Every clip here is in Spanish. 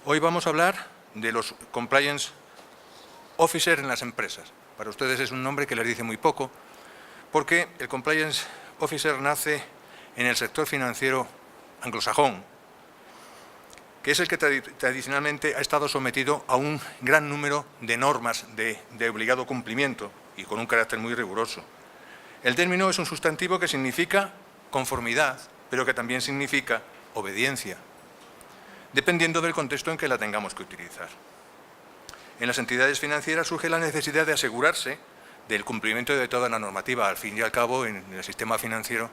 Hoy vamos a hablar de los compliance officer en las empresas. Para ustedes es un nombre que les dice muy poco, porque el compliance officer nace en el sector financiero anglosajón, que es el que tradicionalmente ha estado sometido a un gran número de normas de obligado cumplimiento y con un carácter muy riguroso. El término es un sustantivo que significa conformidad, pero que también significa obediencia, dependiendo del contexto en que la tengamos que utilizar. En las entidades financieras surge la necesidad de asegurarse del cumplimiento de toda la normativa. Al fin y al cabo, en el sistema financiero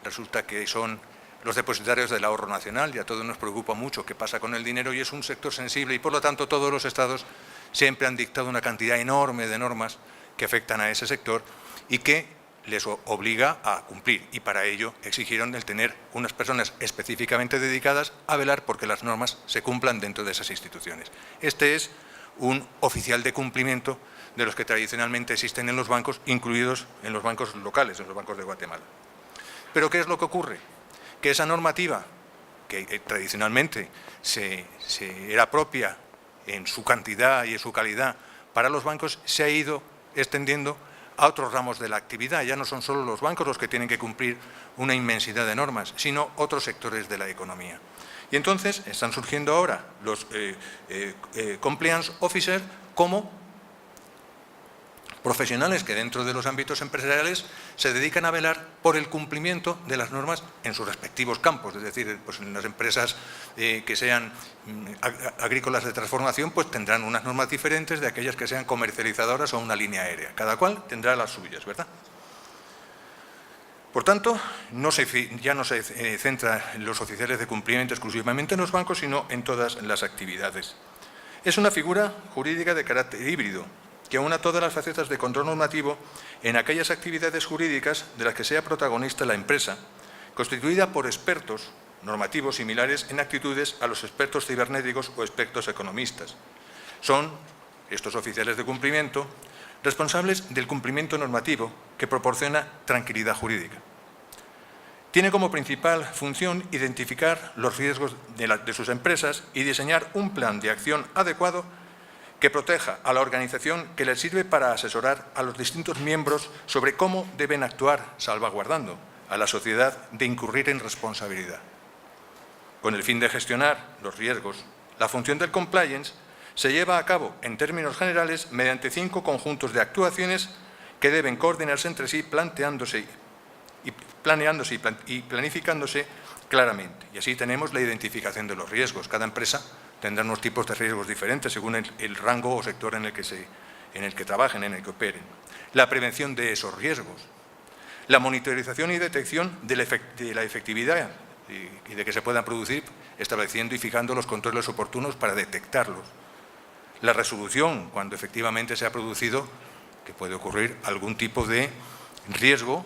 resulta que son los depositarios del ahorro nacional y a todos nos preocupa mucho qué pasa con el dinero y es un sector sensible y, por lo tanto, todos los estados siempre han dictado una cantidad enorme de normas que afectan a ese sector y que les obliga a cumplir, y para ello exigieron el tener unas personas específicamente dedicadas a velar porque las normas se cumplan dentro de esas instituciones. Este es un oficial de cumplimiento de los que tradicionalmente existen en los bancos, incluidos en los bancos locales, en los bancos de Guatemala. Pero ¿qué es lo que ocurre? Que esa normativa, que tradicionalmente era propia en su cantidad y en su calidad para los bancos, se ha ido extendiendo a otros ramos de la actividad. Ya no son solo los bancos los que tienen que cumplir una inmensidad de normas, sino otros sectores de la economía. Y entonces están surgiendo ahora los compliance officers como profesionales que dentro de los ámbitos empresariales se dedican a velar por el cumplimiento de las normas en sus respectivos campos. Es decir, pues en las empresas que sean agrícolas de transformación, pues tendrán unas normas diferentes de aquellas que sean comercializadoras o una línea aérea. Cada cual tendrá las suyas, ¿verdad? Por tanto, ya no se centra en los oficiales de cumplimiento exclusivamente en los bancos, sino en todas las actividades. Es una figura jurídica de carácter híbrido, que aúna todas las facetas de control normativo en aquellas actividades jurídicas de las que sea protagonista la empresa, constituida por expertos normativos similares en actitudes a los expertos cibernéticos o expertos economistas. Son estos oficiales de cumplimiento responsables del cumplimiento normativo que proporciona tranquilidad jurídica. Tiene como principal función identificar los riesgos de sus empresas y diseñar un plan de acción adecuado que proteja a la organización, que le sirve para asesorar a los distintos miembros sobre cómo deben actuar, salvaguardando a la sociedad de incurrir en responsabilidad. Con el fin de gestionar los riesgos, la función del compliance se lleva a cabo, en términos generales, mediante 5 conjuntos de actuaciones que deben coordinarse entre sí, planeándose y planificándose claramente. Y así tenemos la identificación de los riesgos. Cada empresa tendrá unos tipos de riesgos diferentes según el rango o sector en el que trabajen, en el que operen. La prevención de esos riesgos, la monitorización y detección de la efectividad y de que se puedan producir, estableciendo y fijando los controles oportunos para detectarlos. La resolución, cuando efectivamente se ha producido, que puede ocurrir algún tipo de riesgo,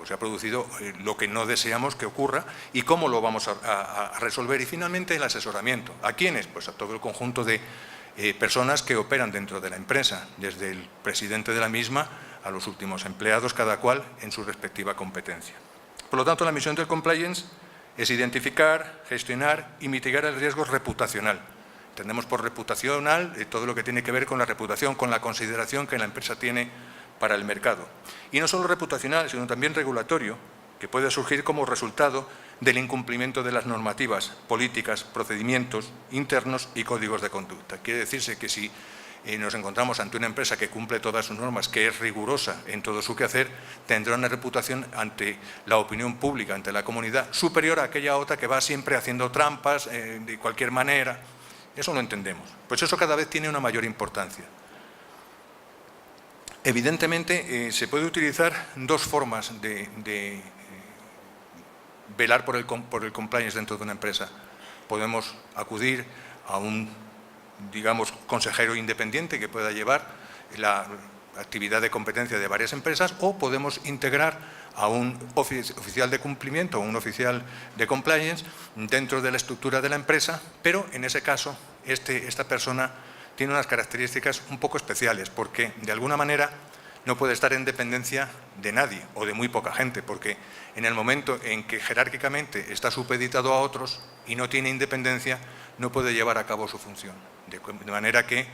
o se ha producido lo que no deseamos que ocurra y cómo lo vamos a resolver. Y finalmente el asesoramiento. ¿A quiénes? Pues a todo el conjunto de personas que operan dentro de la empresa, desde el presidente de la misma a los últimos empleados, cada cual en su respectiva competencia. Por lo tanto, la misión del compliance es identificar, gestionar y mitigar el riesgo reputacional. Entendemos por reputacional todo lo que tiene que ver con la reputación, con la consideración que la empresa tiene para el mercado. Y no solo reputacional, sino también regulatorio, que puede surgir como resultado del incumplimiento de las normativas, políticas, procedimientos internos y códigos de conducta. Quiere decirse que si nos encontramos ante una empresa que cumple todas sus normas, que es rigurosa en todo su quehacer, tendrá una reputación ante la opinión pública, ante la comunidad, superior a aquella otra que va siempre haciendo trampas de cualquier manera. Eso lo entendemos. Pues eso cada vez tiene una mayor importancia. Evidentemente, se puede utilizar dos formas de velar por el compliance dentro de una empresa. Podemos acudir a un, digamos, consejero independiente que pueda llevar la actividad de competencia de varias empresas, o podemos integrar a un oficial de cumplimiento o un oficial de compliance dentro de la estructura de la empresa, pero en ese caso esta persona tiene unas características un poco especiales porque de alguna manera no puede estar en dependencia de nadie o de muy poca gente, porque en el momento en que jerárquicamente está supeditado a otros y no tiene independencia, no puede llevar a cabo su función. De manera que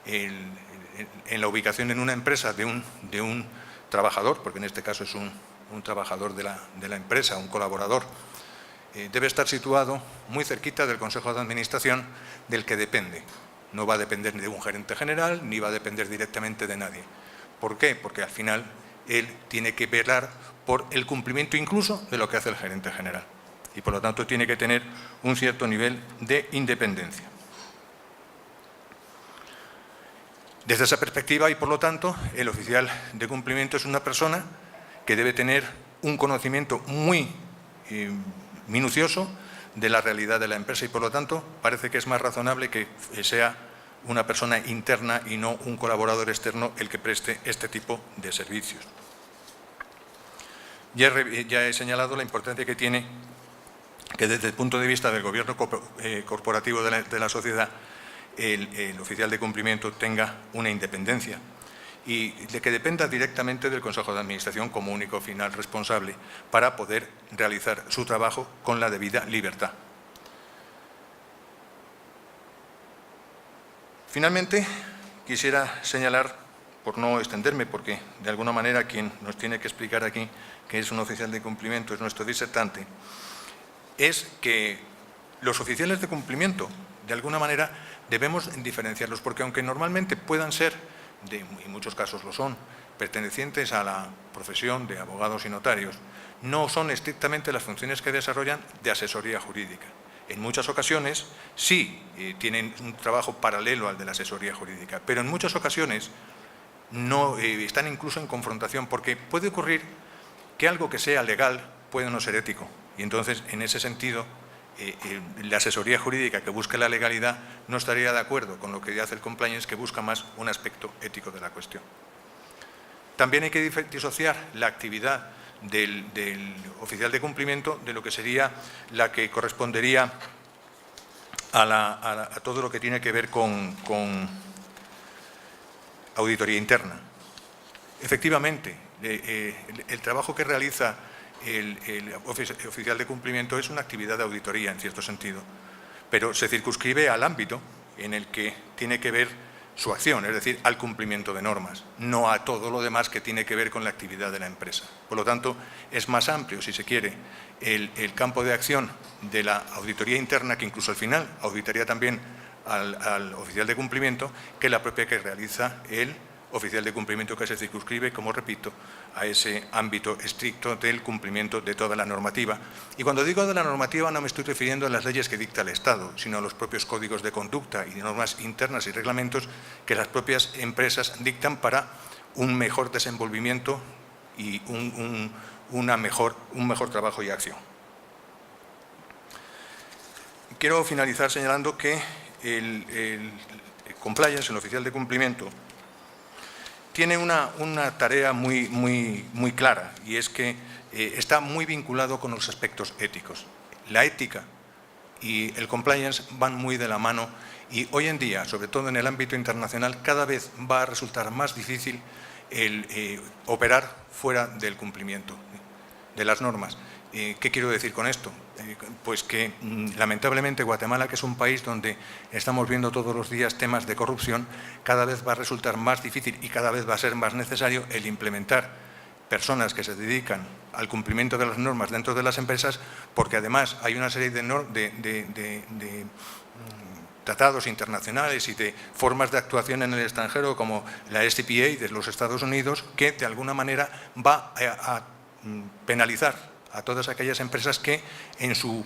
en la ubicación en una empresa de un trabajador, porque en este caso es un trabajador de la empresa, un colaborador, debe estar situado muy cerquita del Consejo de Administración del que depende. No va a depender ni de un gerente general, ni va a depender directamente de nadie. ¿Por qué? Porque al final él tiene que velar por el cumplimiento incluso de lo que hace el gerente general. Y por lo tanto tiene que tener un cierto nivel de independencia. Desde esa perspectiva y por lo tanto el oficial de cumplimiento es una persona que debe tener un conocimiento muy minucioso de la realidad de la empresa y por lo tanto parece que es más razonable que sea una persona interna y no un colaborador externo el que preste este tipo de servicios. Ya he señalado la importancia que tiene que desde el punto de vista del gobierno corporativo de la sociedad el oficial de cumplimiento tenga una independencia y de que dependa directamente del Consejo de Administración como único final responsable para poder realizar su trabajo con la debida libertad. Finalmente, quisiera señalar, por no extenderme, porque de alguna manera quien nos tiene que explicar aquí que es un oficial de cumplimiento es nuestro disertante, es que los oficiales de cumplimiento, de alguna manera, debemos diferenciarlos, porque aunque normalmente puedan ser, y en muchos casos lo son, pertenecientes a la profesión de abogados y notarios, no son estrictamente las funciones que desarrollan de asesoría jurídica. En muchas ocasiones sí tienen un trabajo paralelo al de la asesoría jurídica, pero en muchas ocasiones no están incluso en confrontación, porque puede ocurrir que algo que sea legal puede no ser ético. Y entonces, en ese sentido, la asesoría jurídica que busque la legalidad no estaría de acuerdo con lo que hace el compliance, que busca más un aspecto ético de la cuestión. También hay que disociar la actividad del oficial de cumplimiento de lo que sería la que correspondería a todo lo que tiene que ver con auditoría interna. Efectivamente, el trabajo que realiza el oficial de cumplimiento es una actividad de auditoría, en cierto sentido, pero se circunscribe al ámbito en el que tiene que ver su acción, es decir, al cumplimiento de normas, no a todo lo demás que tiene que ver con la actividad de la empresa. Por lo tanto, es más amplio, si se quiere, el campo de acción de la auditoría interna, que incluso al final auditaría también al oficial de cumplimiento, que la propia que realiza el oficial de cumplimiento, que se circunscribe, como repito, a ese ámbito estricto del cumplimiento de toda la normativa. Y cuando digo de la normativa no me estoy refiriendo a las leyes que dicta el Estado, sino a los propios códigos de conducta y normas internas y reglamentos que las propias empresas dictan para un mejor desenvolvimiento y un mejor trabajo y acción. Quiero finalizar señalando que el compliance, el oficial de cumplimiento, tiene una tarea muy clara, y es que está muy vinculado con los aspectos éticos. La ética y el compliance van muy de la mano y hoy en día, sobre todo en el ámbito internacional, cada vez va a resultar más difícil el operar fuera del cumplimiento de las normas. ¿Qué quiero decir con esto? Pues que lamentablemente Guatemala, que es un país donde estamos viendo todos los días temas de corrupción, cada vez va a resultar más difícil y cada vez va a ser más necesario el implementar personas que se dedican al cumplimiento de las normas dentro de las empresas, porque además hay una serie de tratados internacionales y de formas de actuación en el extranjero, como la SCPA de los Estados Unidos, que de alguna manera va a penalizar a todas aquellas empresas que en su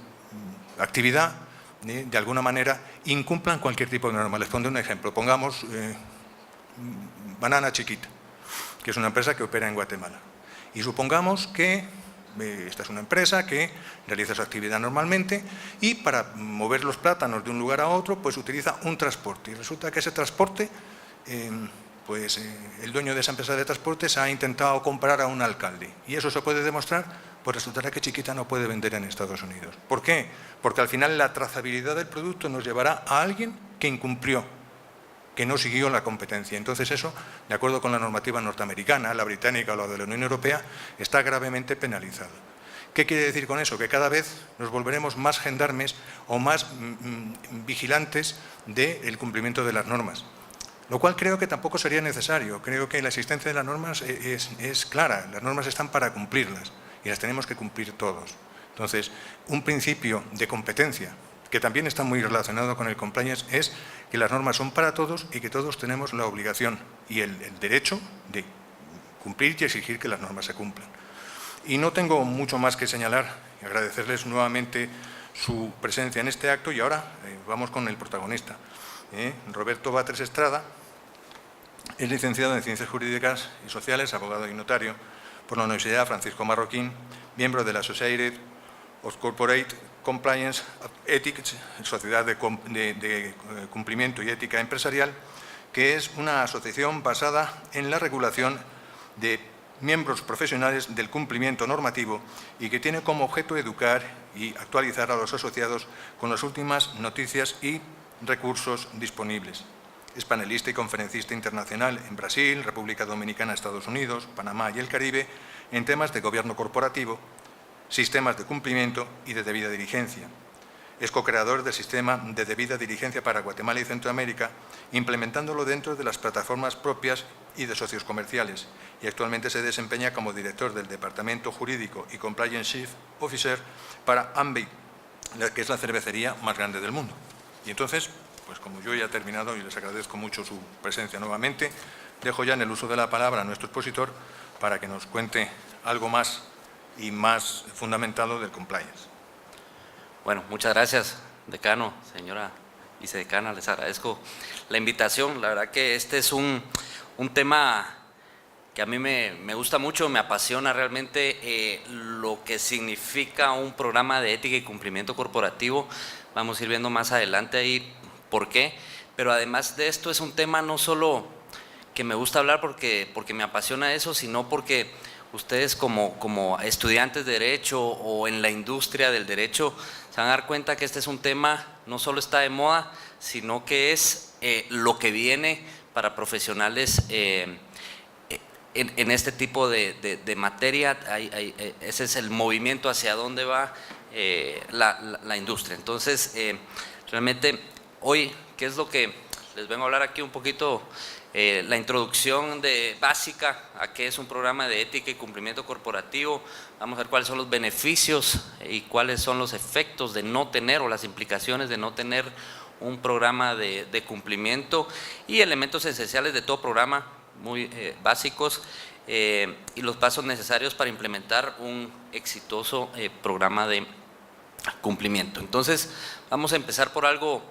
actividad de alguna manera incumplan cualquier tipo de norma. Les pondré un ejemplo. Pongamos Banana Chiquita, que es una empresa que opera en Guatemala. Y supongamos que esta es una empresa que realiza su actividad normalmente y para mover los plátanos de un lugar a otro pues utiliza un transporte. Y resulta que ese transporte, el dueño de esa empresa de transportes ha intentado comprar a un alcalde. ¿Y eso se puede demostrar? Pues resultará que Chiquita no puede vender en Estados Unidos. ¿Por qué? Porque al final la trazabilidad del producto nos llevará a alguien que incumplió que no siguió la competencia. Entonces eso, de acuerdo con la normativa norteamericana, la británica o la de la Unión Europea, está gravemente penalizado. ¿Qué quiere decir con eso? Que cada vez nos volveremos más gendarmes o más vigilantes del cumplimiento de las normas. Lo cual creo que tampoco sería necesario. Creo que la existencia de las normas es clara. Las normas están para cumplirlas y las tenemos que cumplir todos. Entonces, un principio de competencia, que también está muy relacionado con el compliance, es que las normas son para todos y que todos tenemos la obligación y el derecho de cumplir y exigir que las normas se cumplan. Y no tengo mucho más que señalar y agradecerles nuevamente su presencia en este acto y ahora vamos con el protagonista. Roberto Batres Estrada es licenciado en Ciencias Jurídicas y Sociales, abogado y notario por la Universidad Francisco Marroquín, miembro de la Society of Corporate Compliance Ethics, Sociedad de Cumplimiento y Ética Empresarial, que es una asociación basada en la regulación de miembros profesionales del cumplimiento normativo y que tiene como objeto educar y actualizar a los asociados con las últimas noticias y recursos disponibles. Es panelista y conferencista internacional en Brasil, República Dominicana, Estados Unidos, Panamá y el Caribe en temas de gobierno corporativo, sistemas de cumplimiento y de debida diligencia. Es co-creador del sistema de debida diligencia para Guatemala y Centroamérica, implementándolo dentro de las plataformas propias y de socios comerciales, y actualmente se desempeña como director del Departamento Jurídico y Compliance Chief Officer para Ambi, que es la cervecería más grande del mundo. Y entonces, pues como yo ya he terminado y les agradezco mucho su presencia nuevamente, dejo ya en el uso de la palabra a nuestro expositor para que nos cuente algo más y más fundamentado del compliance. Bueno, muchas gracias, decano, señora vicedecana, les agradezco la invitación. La verdad que este es un tema que a mí me gusta mucho, me apasiona realmente lo que significa un programa de ética y cumplimiento corporativo. Vamos a ir viendo más adelante ahí por qué, pero además de esto es un tema no solo que me gusta hablar porque me apasiona eso, sino porque ustedes como estudiantes de Derecho o en la industria del Derecho se van a dar cuenta que este es un tema no solo está de moda, sino que es lo que viene para profesionales en este tipo de materia. Ese es el movimiento hacia dónde va la industria. Entonces, realmente hoy, ¿qué es lo que les vengo a hablar aquí un poquito? La introducción básica a qué es un programa de ética y cumplimiento corporativo. Vamos a ver cuáles son los beneficios y cuáles son los efectos de no tener o las implicaciones de no tener un programa de cumplimiento y elementos esenciales de todo programa, muy básicos, y los pasos necesarios para implementar un exitoso programa de cumplimiento. Entonces, vamos a empezar por algo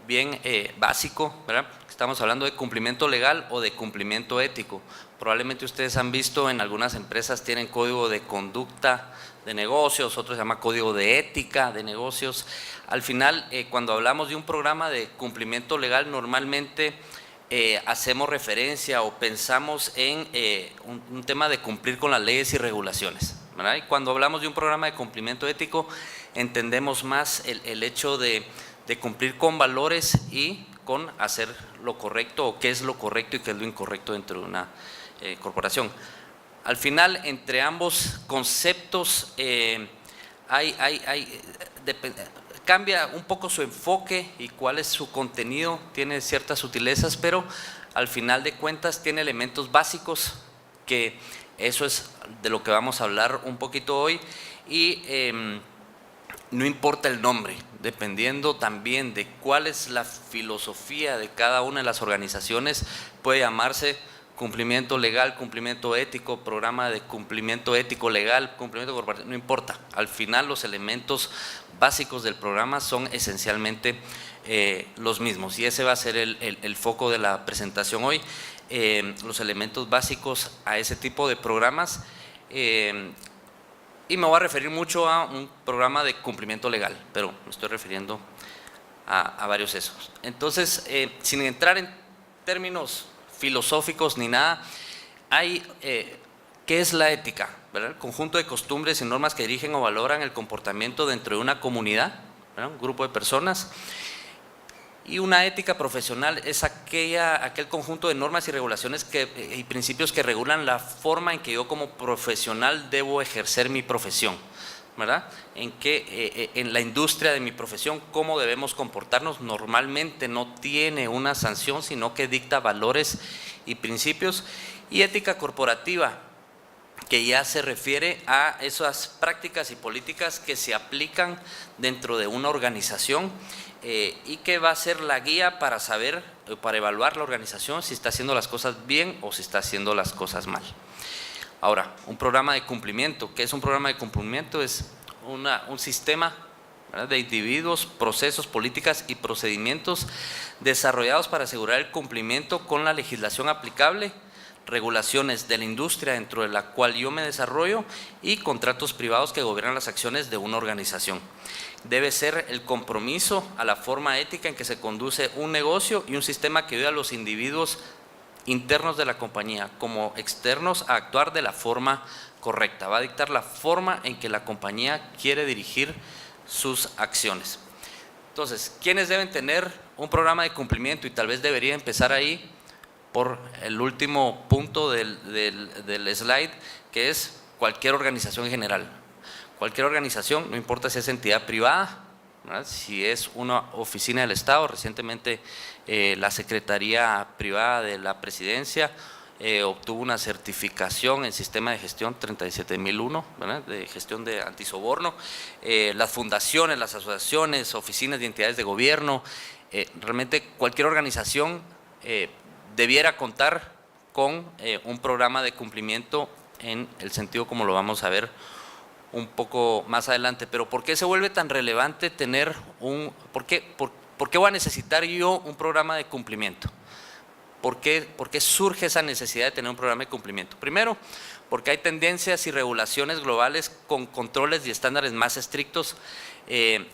bien básico, ¿verdad? Estamos hablando de cumplimiento legal o de cumplimiento ético. Probablemente ustedes han visto en algunas empresas tienen código de conducta de negocios, otros se llama código de ética de negocios. Al final, cuando hablamos de un programa de cumplimiento legal, normalmente hacemos referencia o pensamos en un tema de cumplir con las leyes y regulaciones, ¿verdad? Y cuando hablamos de un programa de cumplimiento ético, entendemos más el hecho de cumplir con valores y con hacer lo correcto o qué es lo correcto y qué es lo incorrecto dentro de una corporación. Al final, entre ambos conceptos cambia un poco su enfoque y cuál es su contenido, tiene ciertas sutilezas, pero al final de cuentas tiene elementos básicos, que eso es de lo que vamos a hablar un poquito hoy, y no importa el nombre, dependiendo también de cuál es la filosofía de cada una de las organizaciones, puede llamarse cumplimiento legal, cumplimiento ético, programa de cumplimiento ético legal, cumplimiento corporativo, no importa. Al final los elementos básicos del programa son esencialmente los mismos, y ese va a ser el foco de la presentación hoy, los elementos básicos a ese tipo de programas. Y me voy a referir mucho a un programa de cumplimiento legal, pero me estoy refiriendo a varios esos. Entonces, sin entrar en términos filosóficos ni nada, ¿qué es la ética? ¿Verdad? El conjunto de costumbres y normas que dirigen o valoran el comportamiento dentro de una comunidad, ¿verdad? Un grupo de personas. Y una ética profesional es aquel conjunto de normas y regulaciones y principios que regulan la forma en que yo como profesional debo ejercer mi profesión, ¿verdad? En la industria de mi profesión, cómo debemos comportarnos. Normalmente no tiene una sanción, sino que dicta valores y principios. Y ética corporativa, que ya se refiere a esas prácticas y políticas que se aplican dentro de una organización, y que va a ser la guía para saber, para evaluar la organización si está haciendo las cosas bien o si está haciendo las cosas mal. Ahora, un programa de cumplimiento. ¿Qué es un programa de cumplimiento? Es un sistema, ¿verdad?, de individuos, procesos, políticas y procedimientos desarrollados para asegurar el cumplimiento con la legislación aplicable, regulaciones de la industria dentro de la cual yo me desarrollo y contratos privados que gobiernan las acciones de una organización. Debe ser el compromiso a la forma ética en que se conduce un negocio y un sistema que ayude a los individuos internos de la compañía como externos a actuar de la forma correcta. Va a dictar la forma en que la compañía quiere dirigir sus acciones. Entonces, ¿quiénes deben tener un programa de cumplimiento? Y tal vez debería empezar ahí por el último punto del slide, que es cualquier organización en general. Cualquier organización, no importa si es entidad privada, ¿verdad?, si es una oficina del Estado. Recientemente la Secretaría Privada de la Presidencia obtuvo una certificación en sistema de gestión 37001, ¿verdad?, de gestión de antisoborno. Las fundaciones, las asociaciones, oficinas y entidades de gobierno, realmente cualquier organización debiera contar con un programa de cumplimiento en el sentido como lo vamos a ver un poco más adelante. Pero ¿por qué se vuelve tan relevante tener por qué voy a necesitar yo un programa de cumplimiento? ¿Por qué surge esa necesidad de tener un programa de cumplimiento? Primero, porque hay tendencias y regulaciones globales con controles y estándares más estrictos, que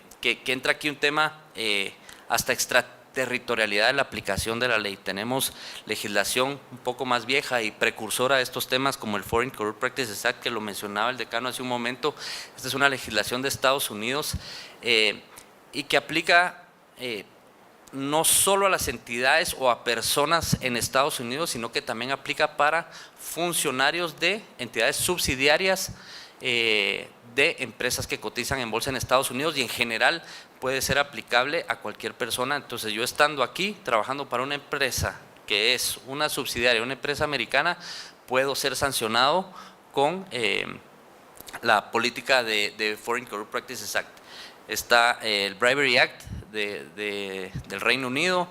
entra aquí un tema hasta extraterritorialidad de la aplicación de la ley. Tenemos legislación un poco más vieja y precursora de estos temas como el Foreign Corrupt Practices Act, que lo mencionaba el decano hace un momento. Esta es una legislación de Estados Unidos y que aplica no solo a las entidades o a personas en Estados Unidos, sino que también aplica para funcionarios de entidades subsidiarias de empresas que cotizan en bolsa en Estados Unidos, y en general puede ser aplicable a cualquier persona. Entonces, yo estando aquí trabajando para una empresa que es una subsidiaria, una empresa americana, puedo ser sancionado con la política de Foreign Corrupt Practices Act. Está el Bribery Act del Reino Unido,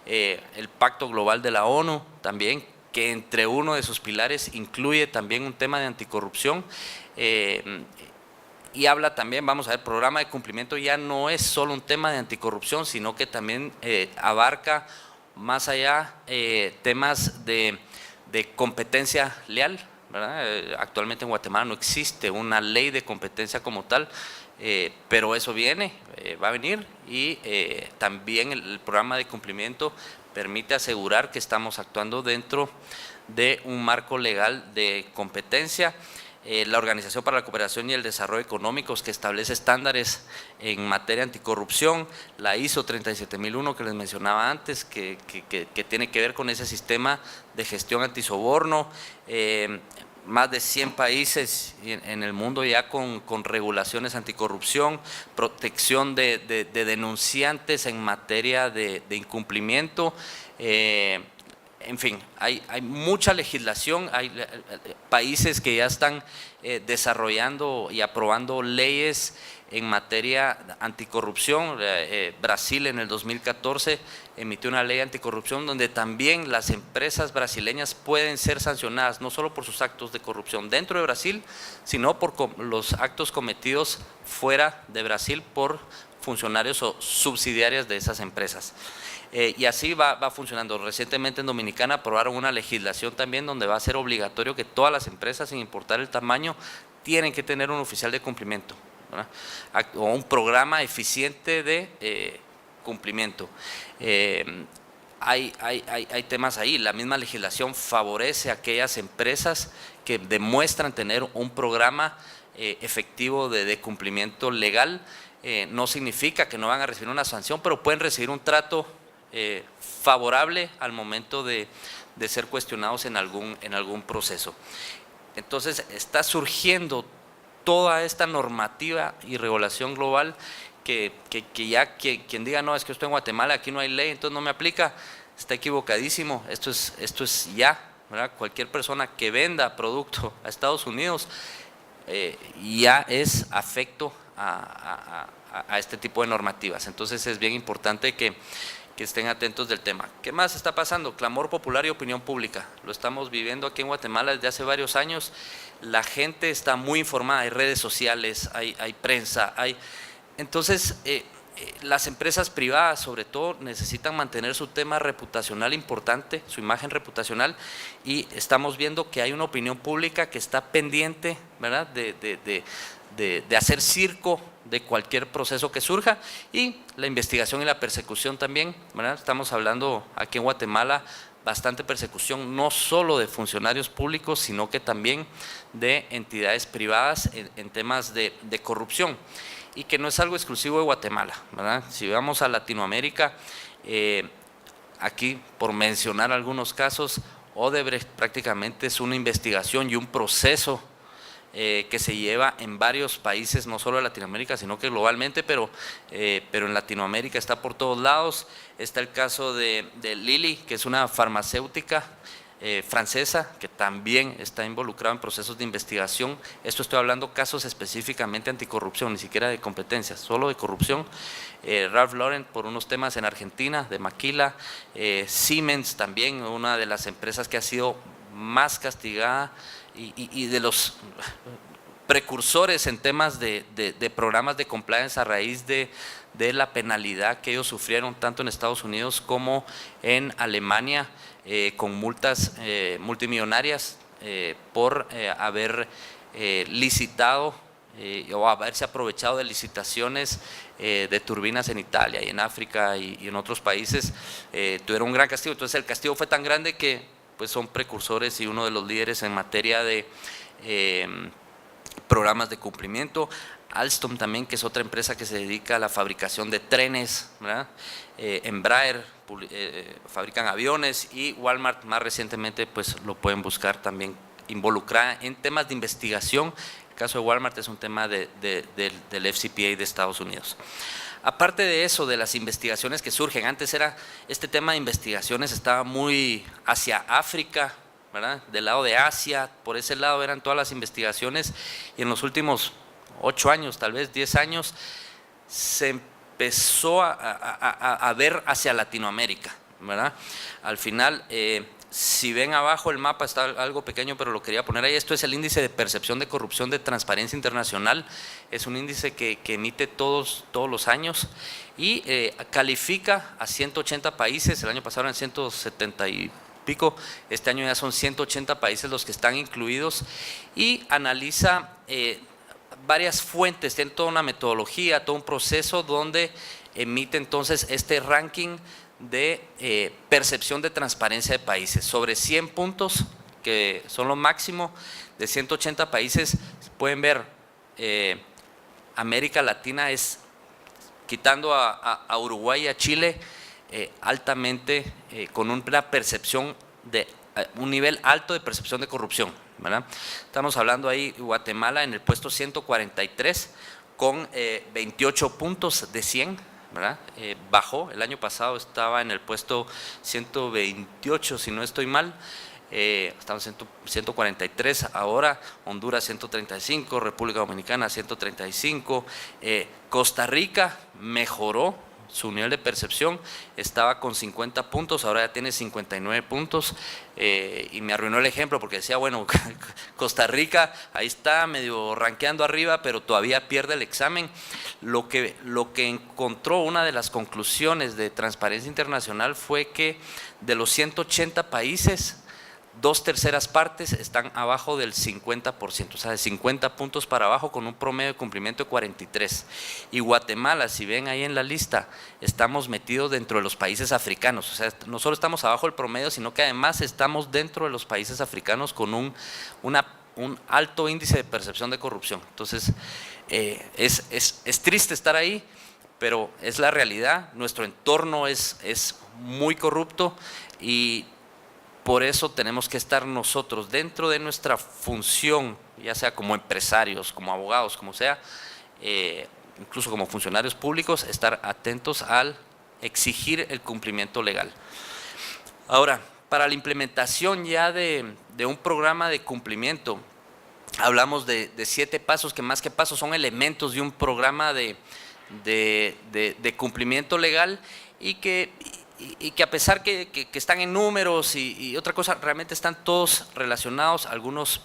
el Pacto Global de la ONU también, que entre uno de sus pilares incluye también un tema de anticorrupción, y habla también, vamos a ver, programa de cumplimiento ya no es solo un tema de anticorrupción, sino que también abarca más allá temas de competencia leal, ¿verdad? Actualmente en Guatemala no existe una ley de competencia como tal, pero eso va a venir, y también el programa de cumplimiento permite asegurar que estamos actuando dentro de un marco legal de competencia. La Organización para la Cooperación y el Desarrollo Económicos, que establece estándares en materia anticorrupción, la ISO 37001 que les mencionaba antes, que tiene que ver con ese sistema de gestión antisoborno. Más de 100 países en el mundo ya con regulaciones anticorrupción, protección de denunciantes en materia de incumplimiento. En fin, hay mucha legislación, hay países que ya están desarrollando y aprobando leyes en materia anticorrupción. Brasil en el 2014 emitió una ley anticorrupción donde también las empresas brasileñas pueden ser sancionadas, no solo por sus actos de corrupción dentro de Brasil, sino por los actos cometidos fuera de Brasil por funcionarios o subsidiarias de esas empresas. Y así va funcionando. Recientemente en Dominicana aprobaron una legislación también donde va a ser obligatorio que todas las empresas, sin importar el tamaño, tienen que tener un oficial de cumplimiento, ¿verdad?, o un programa eficiente de cumplimiento. Hay temas ahí. La misma legislación favorece a aquellas empresas que demuestran tener un programa efectivo de cumplimiento legal. No significa que no van a recibir una sanción, pero pueden recibir un trato favorable al momento de ser cuestionados en algún proceso. Entonces está surgiendo toda esta normativa y regulación global que ya quien diga no, es que estoy en Guatemala, aquí no hay ley, entonces no me aplica, está equivocadísimo. Esto es ya, ¿verdad? Cualquier persona que venda producto a Estados Unidos ya es afecto a este tipo de normativas. Entonces es bien importante que estén atentos del tema. ¿Qué más está pasando? Clamor popular y opinión pública. Lo estamos viviendo aquí en Guatemala desde hace varios años. La gente está muy informada, hay redes sociales, hay prensa, entonces las empresas privadas sobre todo necesitan mantener su tema reputacional importante, su imagen reputacional, y estamos viendo que hay una opinión pública que está pendiente, ¿verdad?, de hacer circo de cualquier proceso que surja, y la investigación y la persecución también, ¿verdad? Estamos hablando aquí en Guatemala bastante persecución, no solo de funcionarios públicos, sino que también de entidades privadas en temas de corrupción, y que no es algo exclusivo de Guatemala, ¿verdad? Si vamos a Latinoamérica, aquí por mencionar algunos casos, Odebrecht prácticamente es una investigación y un proceso que se lleva en varios países, no solo de Latinoamérica, sino que globalmente, pero en Latinoamérica está por todos lados. Está el caso de Lilly, que es una farmacéutica francesa, que también está involucrada en procesos de investigación. Esto estoy hablando casos específicamente anticorrupción, ni siquiera de competencias, solo de corrupción. Ralph Lauren por unos temas en Argentina, de Maquila. Siemens también, una de las empresas que ha sido más castigada y de los precursores en temas de programas de compliance a raíz de la penalidad que ellos sufrieron tanto en Estados Unidos como en Alemania, con multas multimillonarias por haber licitado o haberse aprovechado de licitaciones de turbinas en Italia y en África y en otros países. Tuvieron un gran castigo. Entonces el castigo fue tan grande que pues son precursores y uno de los líderes en materia de programas de cumplimiento. Alstom también, que es otra empresa que se dedica a la fabricación de trenes, ¿verdad? Embraer, fabrican aviones, y Walmart más recientemente pues lo pueden buscar también involucrada en temas de investigación. El caso de Walmart es un tema del FCPA de Estados Unidos. Aparte de eso, de las investigaciones que surgen, antes era este tema de investigaciones estaba muy hacia África, ¿verdad?, del lado de Asia, por ese lado eran todas las investigaciones, y en los últimos 8 años, tal vez 10 años, se empezó a ver hacia Latinoamérica, ¿verdad? Al final, si ven abajo el mapa, está algo pequeño, pero lo quería poner ahí. Esto es el índice de percepción de corrupción de Transparencia Internacional. Es un índice que emite todos los años y califica a 180 países. El año pasado eran 170 y pico, este año ya son 180 países los que están incluidos, y analiza varias fuentes, tiene toda una metodología, todo un proceso donde emite entonces este ranking de percepción de transparencia de países. Sobre 100 puntos, que son lo máximo, de 180 países, pueden ver América Latina es, quitando a Uruguay y a Chile, altamente, con una percepción de un nivel alto de percepción de corrupción, ¿verdad? Estamos hablando ahí Guatemala en el puesto 143 con 28 puntos de 100. ¿Verdad? Bajó, el año pasado estaba en el puesto 128, si no estoy mal, estamos en 143, ahora Honduras 135, República Dominicana 135, Costa Rica mejoró su nivel de percepción, estaba con 50 puntos, ahora ya tiene 59 puntos, y me arruinó el ejemplo porque decía, bueno, Costa Rica ahí está medio rankeando arriba, pero todavía pierde el examen. Lo que encontró, una de las conclusiones de Transparencia Internacional, fue que de los 180 países, 2/3 partes están abajo del 50%, o sea, de 50 puntos para abajo, con un promedio de cumplimiento de 43. Y Guatemala, si ven ahí en la lista, estamos metidos dentro de los países africanos, o sea, no solo estamos abajo del promedio, sino que además estamos dentro de los países africanos con un alto índice de percepción de corrupción. Entonces, es triste estar ahí, pero es la realidad. Nuestro entorno es muy corrupto y por eso tenemos que estar nosotros dentro de nuestra función, ya sea como empresarios, como abogados, como sea, incluso como funcionarios públicos, estar atentos al exigir el cumplimiento legal. Ahora, para la implementación ya de un programa de cumplimiento, hablamos de 7 pasos, que más que pasos son elementos de un programa de cumplimiento legal y que a pesar que están en números y otra cosa, realmente están todos relacionados, algunos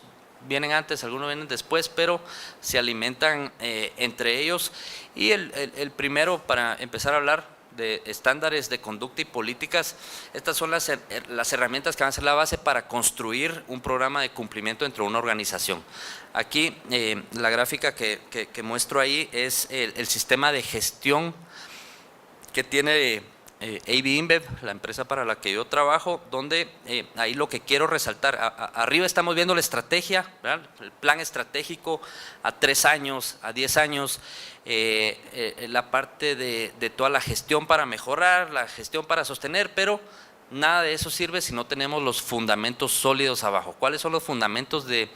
vienen antes, algunos vienen después, pero se alimentan entre ellos. Y el primero, para empezar a hablar de estándares de conducta y políticas, estas son las herramientas que van a ser la base para construir un programa de cumplimiento dentro de una organización. Aquí la gráfica que muestro ahí es el sistema de gestión que tiene AB InBev, la empresa para la que yo trabajo, donde ahí lo que quiero resaltar, arriba estamos viendo la estrategia, ¿verdad? El plan estratégico a 3 años, a 10 años, la parte de toda la gestión para mejorar, la gestión para sostener, pero nada de eso sirve si no tenemos los fundamentos sólidos abajo. ¿Cuáles son los fundamentos de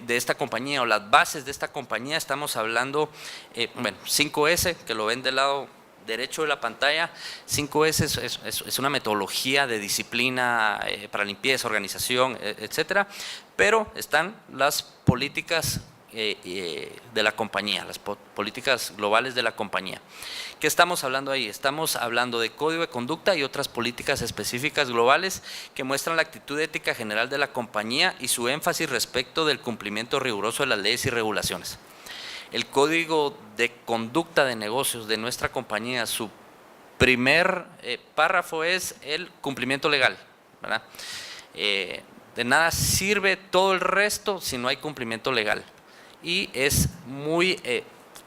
esta compañía o las bases de esta compañía? Estamos hablando, 5S, que lo ven del lado derecho de la pantalla. 5S es una metodología de disciplina para limpieza, organización, etcétera, pero están las políticas de la compañía, las políticas globales de la compañía. ¿Qué estamos hablando ahí? Estamos hablando de código de conducta y otras políticas específicas globales que muestran la actitud ética general de la compañía y su énfasis respecto del cumplimiento riguroso de las leyes y regulaciones. El código de conducta de negocios de nuestra compañía, su primer párrafo es el cumplimiento legal, ¿verdad? De nada sirve todo el resto si no hay cumplimiento legal. Y es muy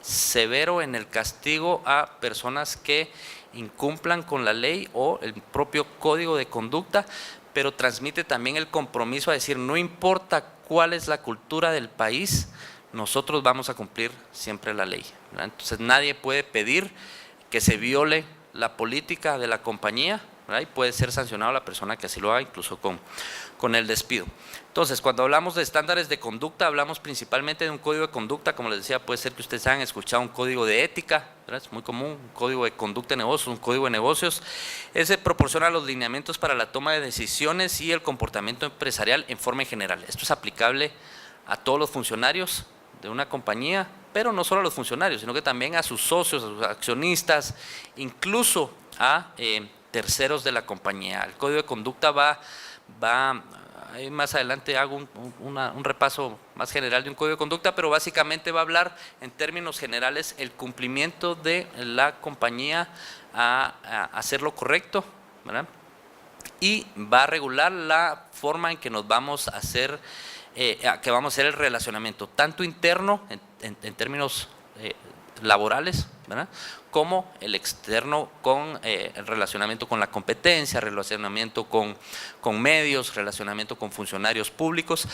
severo en el castigo a personas que incumplan con la ley o el propio código de conducta, pero transmite también el compromiso a decir, no importa cuál es la cultura del país, nosotros vamos a cumplir siempre la ley, ¿verdad? Entonces nadie puede pedir que se viole la política de la compañía, ¿verdad? Y puede ser sancionado la persona que así lo haga, incluso con el despido. Entonces, cuando hablamos de estándares de conducta, hablamos principalmente de un código de conducta. Como les decía, puede ser que ustedes hayan escuchado un código de ética, ¿verdad? Es muy común, un código de conducta de negocios, un código de negocios. Ese proporciona los lineamientos para la toma de decisiones y el comportamiento empresarial en forma general. Esto es aplicable a todos los funcionarios de una compañía, pero no solo a los funcionarios, sino que también a sus socios, a sus accionistas, incluso a terceros de la compañía. El código de conducta va más adelante hago un repaso más general de un código de conducta, pero básicamente va a hablar en términos generales el cumplimiento de la compañía a hacer lo correcto, ¿verdad? Y va a regular la forma en que nos vamos a hacer el relacionamiento, tanto interno en términos laborales, ¿verdad? Como el externo con el relacionamiento con la competencia, relacionamiento con medios, relacionamiento con funcionarios públicos,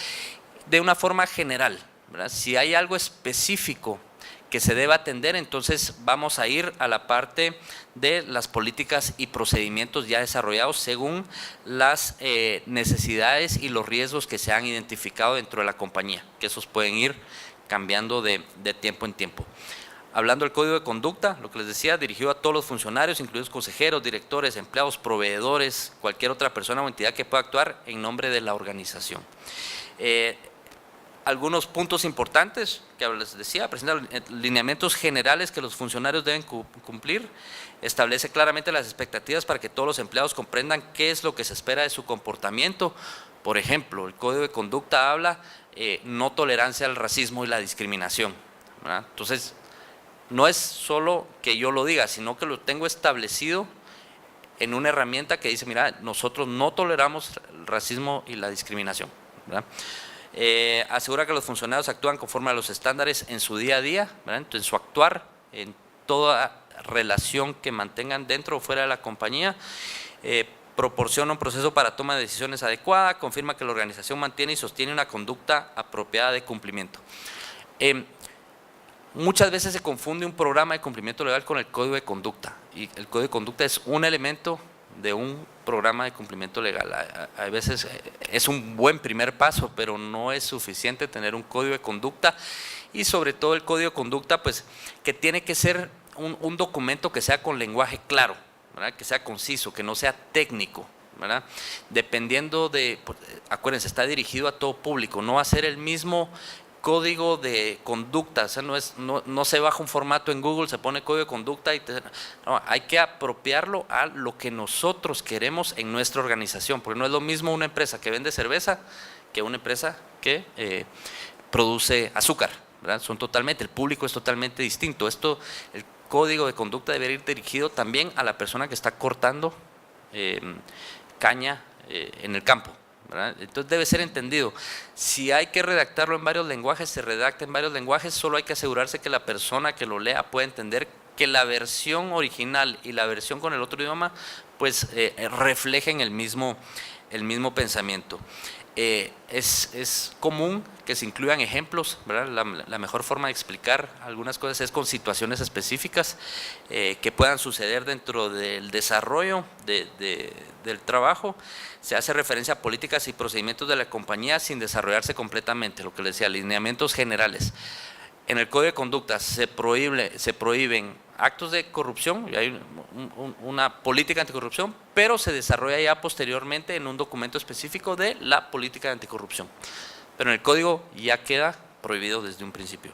de una forma general, ¿verdad? Si hay algo específico que se deba atender, entonces vamos a ir a la parte de las políticas y procedimientos ya desarrollados según las necesidades y los riesgos que se han identificado dentro de la compañía, que esos pueden ir cambiando de tiempo en tiempo. Hablando del código de conducta, lo que les decía, dirigido a todos los funcionarios, incluidos consejeros, directores, empleados, proveedores, cualquier otra persona o entidad que pueda actuar en nombre de la organización. Algunos puntos importantes que les decía: presenta lineamientos generales que los funcionarios deben cumplir, establece claramente las expectativas para que todos los empleados comprendan qué es lo que se espera de su comportamiento. Por ejemplo, el código de conducta habla no tolerancia al racismo y la discriminación, ¿verdad? Entonces, no es solo que yo lo diga, sino que lo tengo establecido en una herramienta que dice, mira, nosotros no toleramos el racismo y la discriminación, ¿verdad? Asegura que los funcionarios actúan conforme a los estándares en su día a día, ¿verdad? Entonces, en su actuar, en toda relación que mantengan dentro o fuera de la compañía. Proporciona un proceso para toma de decisiones adecuada, confirma que la organización mantiene y sostiene una conducta apropiada de cumplimiento. Muchas veces se confunde un programa de cumplimiento legal con el código de conducta, y el código de conducta es un elemento de un programa de cumplimiento legal. A veces es un buen primer paso, pero no es suficiente tener un código de conducta, y sobre todo el código de conducta, pues, que tiene que ser un documento que sea con lenguaje claro, ¿verdad? Que sea conciso, que no sea técnico, ¿verdad? Dependiendo de, acuérdense, está dirigido a todo público, no va a ser el mismo código de conducta, o sea, no se baja un formato en Google, se pone código de conducta y no, hay que apropiarlo a lo que nosotros queremos en nuestra organización, porque no es lo mismo una empresa que vende cerveza que una empresa que produce azúcar, ¿verdad? El público es totalmente distinto. El código de conducta debe ir dirigido también a la persona que está cortando caña en el campo, ¿verdad? Entonces debe ser entendido. Si hay que redactarlo en varios lenguajes, se redacta en varios lenguajes, solo hay que asegurarse que la persona que lo lea pueda entender que la versión original y la versión con el otro idioma pues reflejen el mismo pensamiento. Es común que se incluyan ejemplos, ¿verdad? La mejor forma de explicar algunas cosas es con situaciones específicas que puedan suceder dentro del desarrollo del trabajo. Se hace referencia a políticas y procedimientos de la compañía sin desarrollarse completamente, lo que les decía, alineamientos generales. En el Código de Conducta se prohíben actos de corrupción, y hay una política anticorrupción, pero se desarrolla ya posteriormente en un documento específico de la política de anticorrupción. Pero en el código ya queda prohibido desde un principio.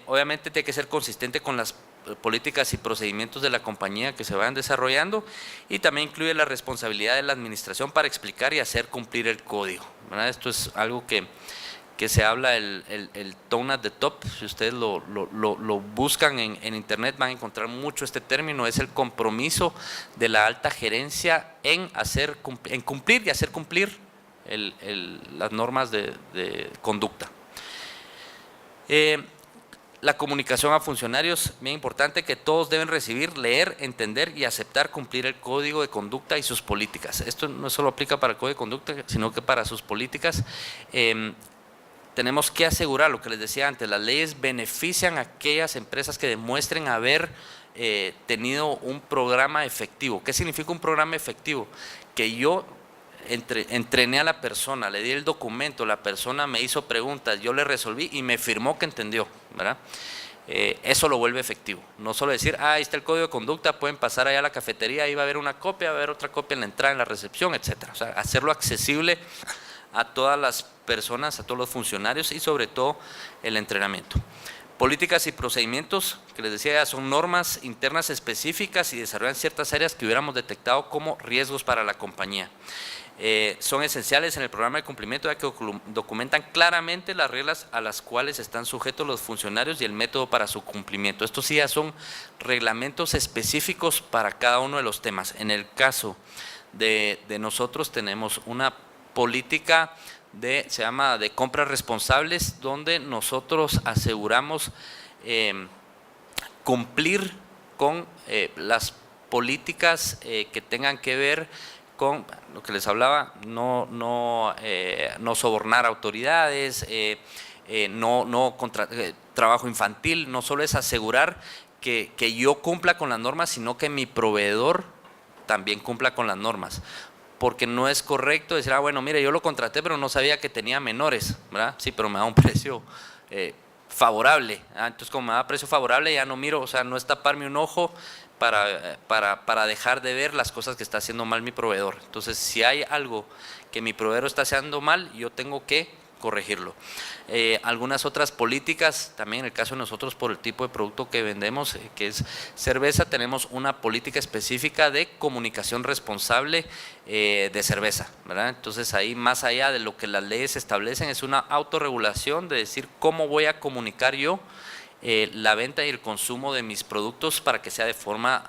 Obviamente tiene que ser consistente con las políticas y procedimientos de la compañía que se vayan desarrollando, y también incluye la responsabilidad de la administración para explicar y hacer cumplir el código, ¿verdad? Esto es algo que se habla, el tone at the top. Si ustedes lo buscan en internet van a encontrar mucho este término. Es el compromiso de la alta gerencia en cumplir y hacer cumplir las normas de conducta. La comunicación a funcionarios, bien importante, que todos deben recibir, leer, entender y aceptar cumplir el código de conducta y sus políticas. Esto no solo aplica para el código de conducta, sino que para sus políticas. Tenemos que asegurar, lo que les decía antes, las leyes benefician a aquellas empresas que demuestren haber tenido un programa efectivo. ¿Qué significa un programa efectivo? Que yo entrené a la persona, le di el documento, la persona me hizo preguntas, yo le resolví y me firmó que entendió, ¿verdad? Eso lo vuelve efectivo. No solo decir, ahí está el código de conducta, pueden pasar allá a la cafetería, ahí va a haber una copia, va a haber otra copia en la entrada, en la recepción, etcétera. O sea, hacerlo accesible a todas las personas, a todos los funcionarios, y sobre todo el entrenamiento. Políticas y procedimientos, que les decía, son normas internas específicas y desarrollan ciertas áreas que hubiéramos detectado como riesgos para la compañía. Son esenciales en el programa de cumplimiento, ya que documentan claramente las reglas a las cuales están sujetos los funcionarios y el método para su cumplimiento. Estos sí ya son reglamentos específicos para cada uno de los temas. En el caso de nosotros tenemos una política se llama de compras responsables, donde nosotros aseguramos cumplir con las políticas que tengan que ver con lo que les hablaba, no sobornar autoridades, trabajo infantil. No solo es asegurar que yo cumpla con las normas, sino que mi proveedor también cumpla con las normas. Porque no es correcto decir, bueno, mire, yo lo contraté, pero no sabía que tenía menores, ¿verdad? Sí, pero me da un precio favorable. Entonces, como me da precio favorable, ya no miro, o sea, no es taparme un ojo para dejar de ver las cosas que está haciendo mal mi proveedor. Entonces, si hay algo que mi proveedor está haciendo mal, yo tengo que corregirlo. Algunas otras políticas, también en el caso de nosotros, por el tipo de producto que vendemos, que es cerveza, tenemos una política específica de comunicación responsable de cerveza, ¿verdad? Entonces ahí, más allá de lo que las leyes establecen, es una autorregulación de decir cómo voy a comunicar yo la venta y el consumo de mis productos para que sea de forma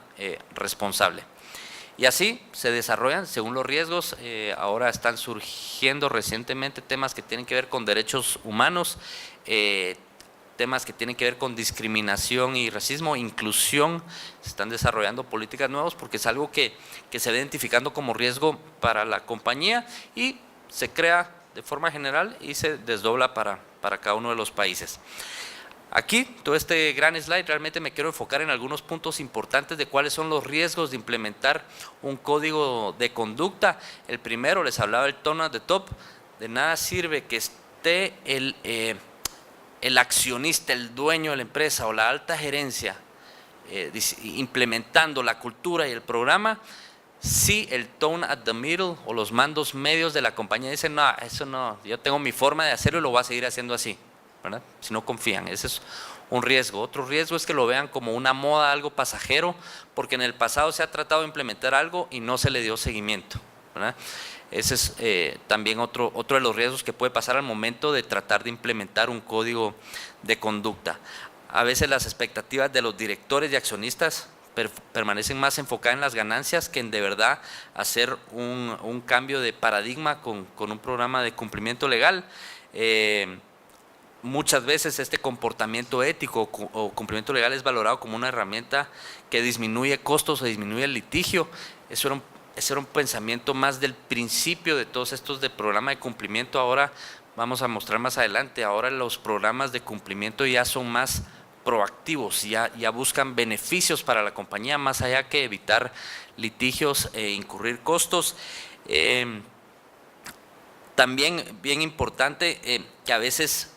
responsable. Y así se desarrollan según los riesgos. Ahora están surgiendo recientemente temas que tienen que ver con derechos humanos, temas que tienen que ver con discriminación y racismo, inclusión. Se están desarrollando políticas nuevas porque es algo que se va identificando como riesgo para la compañía y se crea de forma general y se desdobla para cada uno de los países. Aquí, todo este gran slide, realmente me quiero enfocar en algunos puntos importantes de cuáles son los riesgos de implementar un código de conducta. El primero, les hablaba el tone at the top, de nada sirve que esté el accionista, el dueño de la empresa o la alta gerencia implementando la cultura y el programa, si el tone at the middle o los mandos medios de la compañía dicen, no, eso no, yo tengo mi forma de hacerlo y lo voy a seguir haciendo así, ¿verdad? Si no confían, ese es un riesgo. Otro riesgo es que lo vean como una moda, algo pasajero, porque en el pasado se ha tratado de implementar algo y no se le dio seguimiento, ¿verdad? Ese es también otro de los riesgos que puede pasar al momento de tratar de implementar un código de conducta. A veces las expectativas de los directores y accionistas permanecen más enfocadas en las ganancias que en de verdad hacer un cambio de paradigma con un programa de cumplimiento legal. Muchas veces este comportamiento ético o cumplimiento legal es valorado como una herramienta que disminuye costos o disminuye el litigio. Ese era un pensamiento más del principio de todos estos de programa de cumplimiento. Ahora vamos a mostrar más adelante, ahora los programas de cumplimiento ya son más proactivos, ya buscan beneficios para la compañía más allá que evitar litigios e incurrir costos. También bien importante que a veces,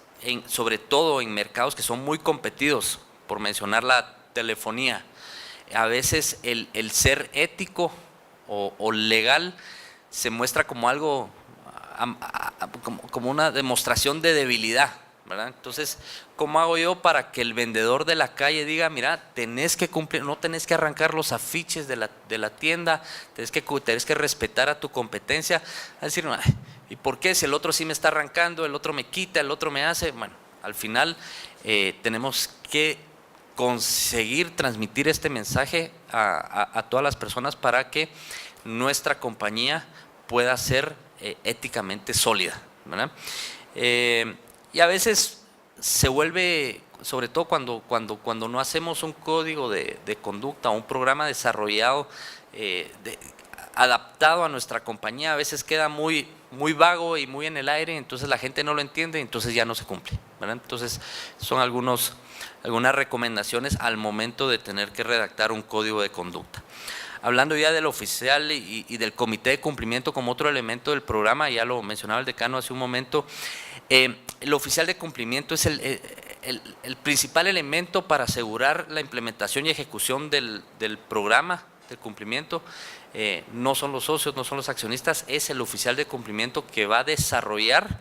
sobre todo en mercados que son muy competidos, por mencionar la telefonía, a veces el ser ético o legal se muestra como algo, como una demostración de debilidad, ¿verdad? Entonces, ¿cómo hago yo para que el vendedor de la calle diga, mira, tenés que cumplir, no tenés que arrancar los afiches de la tienda, tenés que respetar a tu competencia? A decir, ¿y por qué? Si el otro sí me está arrancando, el otro me quita, el otro me hace. Bueno, al final tenemos que conseguir transmitir este mensaje a todas las personas para que nuestra compañía pueda ser éticamente sólida, ¿verdad? Y a veces se vuelve, sobre todo cuando no hacemos un código de conducta o un programa desarrollado, adaptado a nuestra compañía, a veces queda muy vago y muy en el aire, entonces la gente no lo entiende, entonces ya no se cumple, ¿verdad? Entonces son algunas recomendaciones al momento de tener que redactar un código de conducta. Hablando ya del oficial y del comité de cumplimiento como otro elemento del programa, ya lo mencionaba el decano hace un momento, el oficial de cumplimiento es el principal elemento para asegurar la implementación y ejecución del programa de cumplimiento. No son los socios, no son los accionistas, es el oficial de cumplimiento que va a desarrollar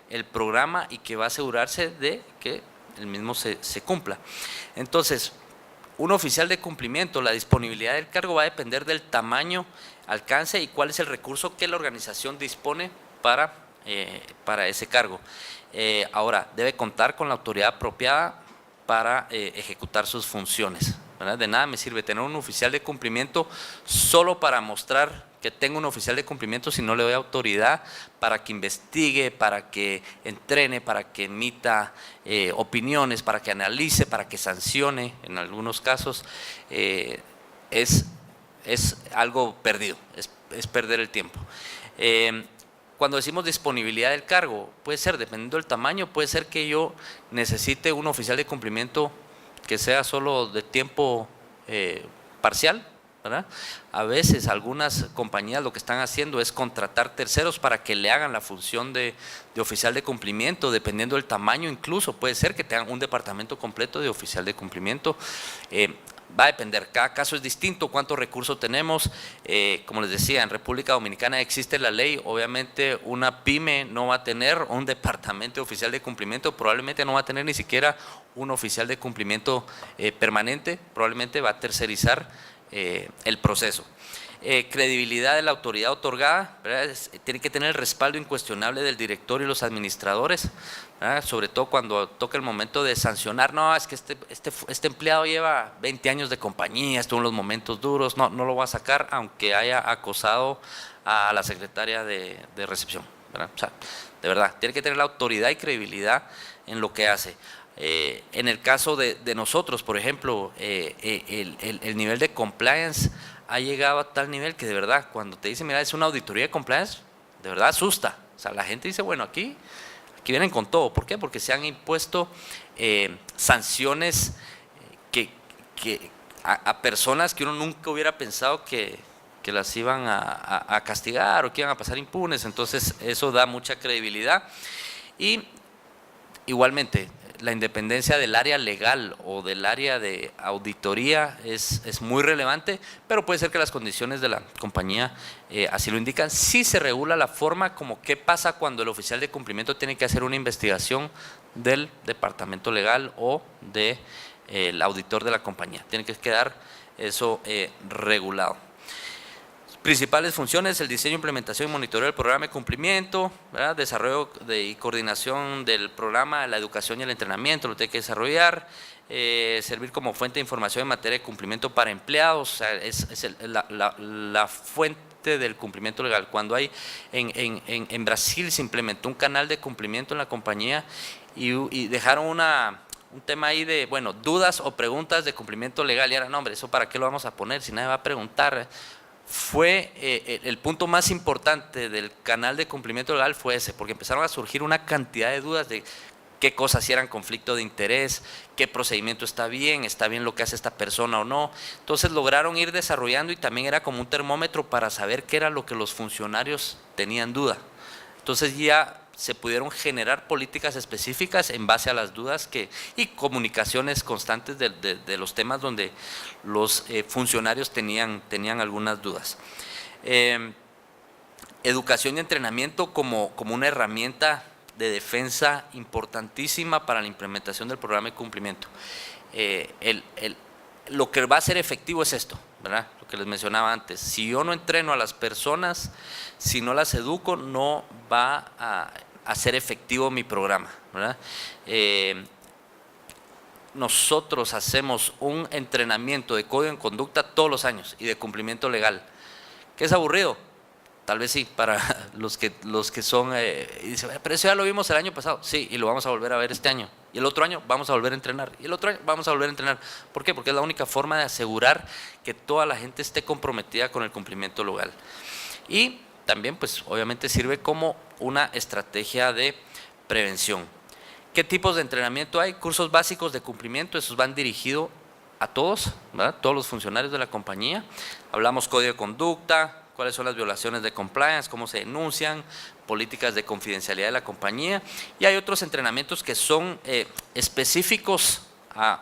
el programa y que va a asegurarse de que el mismo se cumpla. Entonces, un oficial de cumplimiento, la disponibilidad del cargo va a depender del tamaño, alcance y cuál es el recurso que la organización dispone para ese cargo. Ahora, debe contar con la autoridad apropiada para ejecutar sus funciones, ¿verdad? De nada me sirve tener un oficial de cumplimiento solo para mostrar que tengo un oficial de cumplimiento si no le doy autoridad para que investigue, para que entrene, para que emita opiniones, para que analice, para que sancione. En algunos casos es algo perdido, es perder el tiempo. Cuando decimos disponibilidad del cargo, puede ser, dependiendo del tamaño, puede ser que yo necesite un oficial de cumplimiento que sea solo de tiempo parcial, ¿verdad? A veces algunas compañías lo que están haciendo es contratar terceros para que le hagan la función de oficial de cumplimiento, dependiendo del tamaño. Incluso puede ser que tengan un departamento completo de oficial de cumplimiento. Va a depender, cada caso es distinto, cuántos recursos tenemos. Como les decía, en República Dominicana existe la ley, obviamente una pyme no va a tener un departamento de oficial de cumplimiento, probablemente no va a tener ni siquiera un oficial de cumplimiento permanente, probablemente va a tercerizar el proceso. Credibilidad de la autoridad otorgada, ¿verdad? Tiene que tener el respaldo incuestionable del director y los administradores, ¿verdad? Sobre todo cuando toca el momento de sancionar. No, es que este empleado lleva 20 años de compañía, estuvo en los momentos duros, no lo voy a sacar aunque haya acosado a la secretaria de recepción, ¿verdad? O sea, de verdad, tiene que tener la autoridad y credibilidad en lo que hace. En el caso de nosotros, por ejemplo, el nivel de compliance ha llegado a tal nivel que de verdad, cuando te dicen, mira, es una auditoría de compliance, de verdad asusta. O sea, la gente dice, bueno, aquí que vienen con todo. ¿Por qué? Porque se han impuesto sanciones a personas que uno nunca hubiera pensado que las iban a castigar o que iban a pasar impunes. Entonces eso da mucha credibilidad. Y igualmente la independencia del área legal o del área de auditoría es muy relevante, pero puede ser que las condiciones de la compañía así lo indican. Sí se regula la forma como qué pasa cuando el oficial de cumplimiento tiene que hacer una investigación del departamento legal o del auditor de la compañía. Tiene que quedar eso regulado. Principales funciones: el diseño, implementación y monitoreo del programa de cumplimiento, ¿verdad? Desarrollo y coordinación del programa, la educación y el entrenamiento, lo tiene que desarrollar, servir como fuente de información en materia de cumplimiento para empleados, o sea, es la fuente del cumplimiento legal. Cuando hay, en Brasil se implementó un canal de cumplimiento en la compañía y dejaron un tema ahí de, bueno, dudas o preguntas de cumplimiento legal, y ahora, no, hombre, eso para qué lo vamos a poner si nadie va a preguntar. Fue el punto más importante del canal de cumplimiento legal fue ese, porque empezaron a surgir una cantidad de dudas de qué cosas si eran conflicto de interés, qué procedimiento está bien lo que hace esta persona o no. Entonces lograron ir desarrollando, y también era como un termómetro para saber qué era lo que los funcionarios tenían duda. Entonces ya se pudieron generar políticas específicas en base a las dudas y comunicaciones constantes de los temas donde los funcionarios tenían algunas dudas. Educación y entrenamiento como una herramienta de defensa importantísima para la implementación del programa de cumplimiento. Lo que va a ser efectivo es esto, ¿verdad? Lo que les mencionaba antes. Si yo no entreno a las personas, si no las educo, no va a ser efectivo mi programa, ¿verdad? Nosotros hacemos un entrenamiento de código en conducta todos los años y de cumplimiento legal. ¿Qué es aburrido? Tal vez sí, para los que son, y dicen, pero eso ya lo vimos el año pasado. Sí, y lo vamos a volver a ver este año. Y el otro año vamos a volver a entrenar. Y el otro año vamos a volver a entrenar. ¿Por qué? Porque es la única forma de asegurar que toda la gente esté comprometida con el cumplimiento legal. Y también, pues, obviamente sirve como una estrategia de prevención. ¿Qué tipos de entrenamiento hay? Cursos básicos de cumplimiento, esos van dirigidos a todos, ¿verdad? Todos los funcionarios de la compañía. Hablamos código de conducta, cuáles son las violaciones de compliance, cómo se denuncian, políticas de confidencialidad de la compañía, y hay otros entrenamientos que son específicos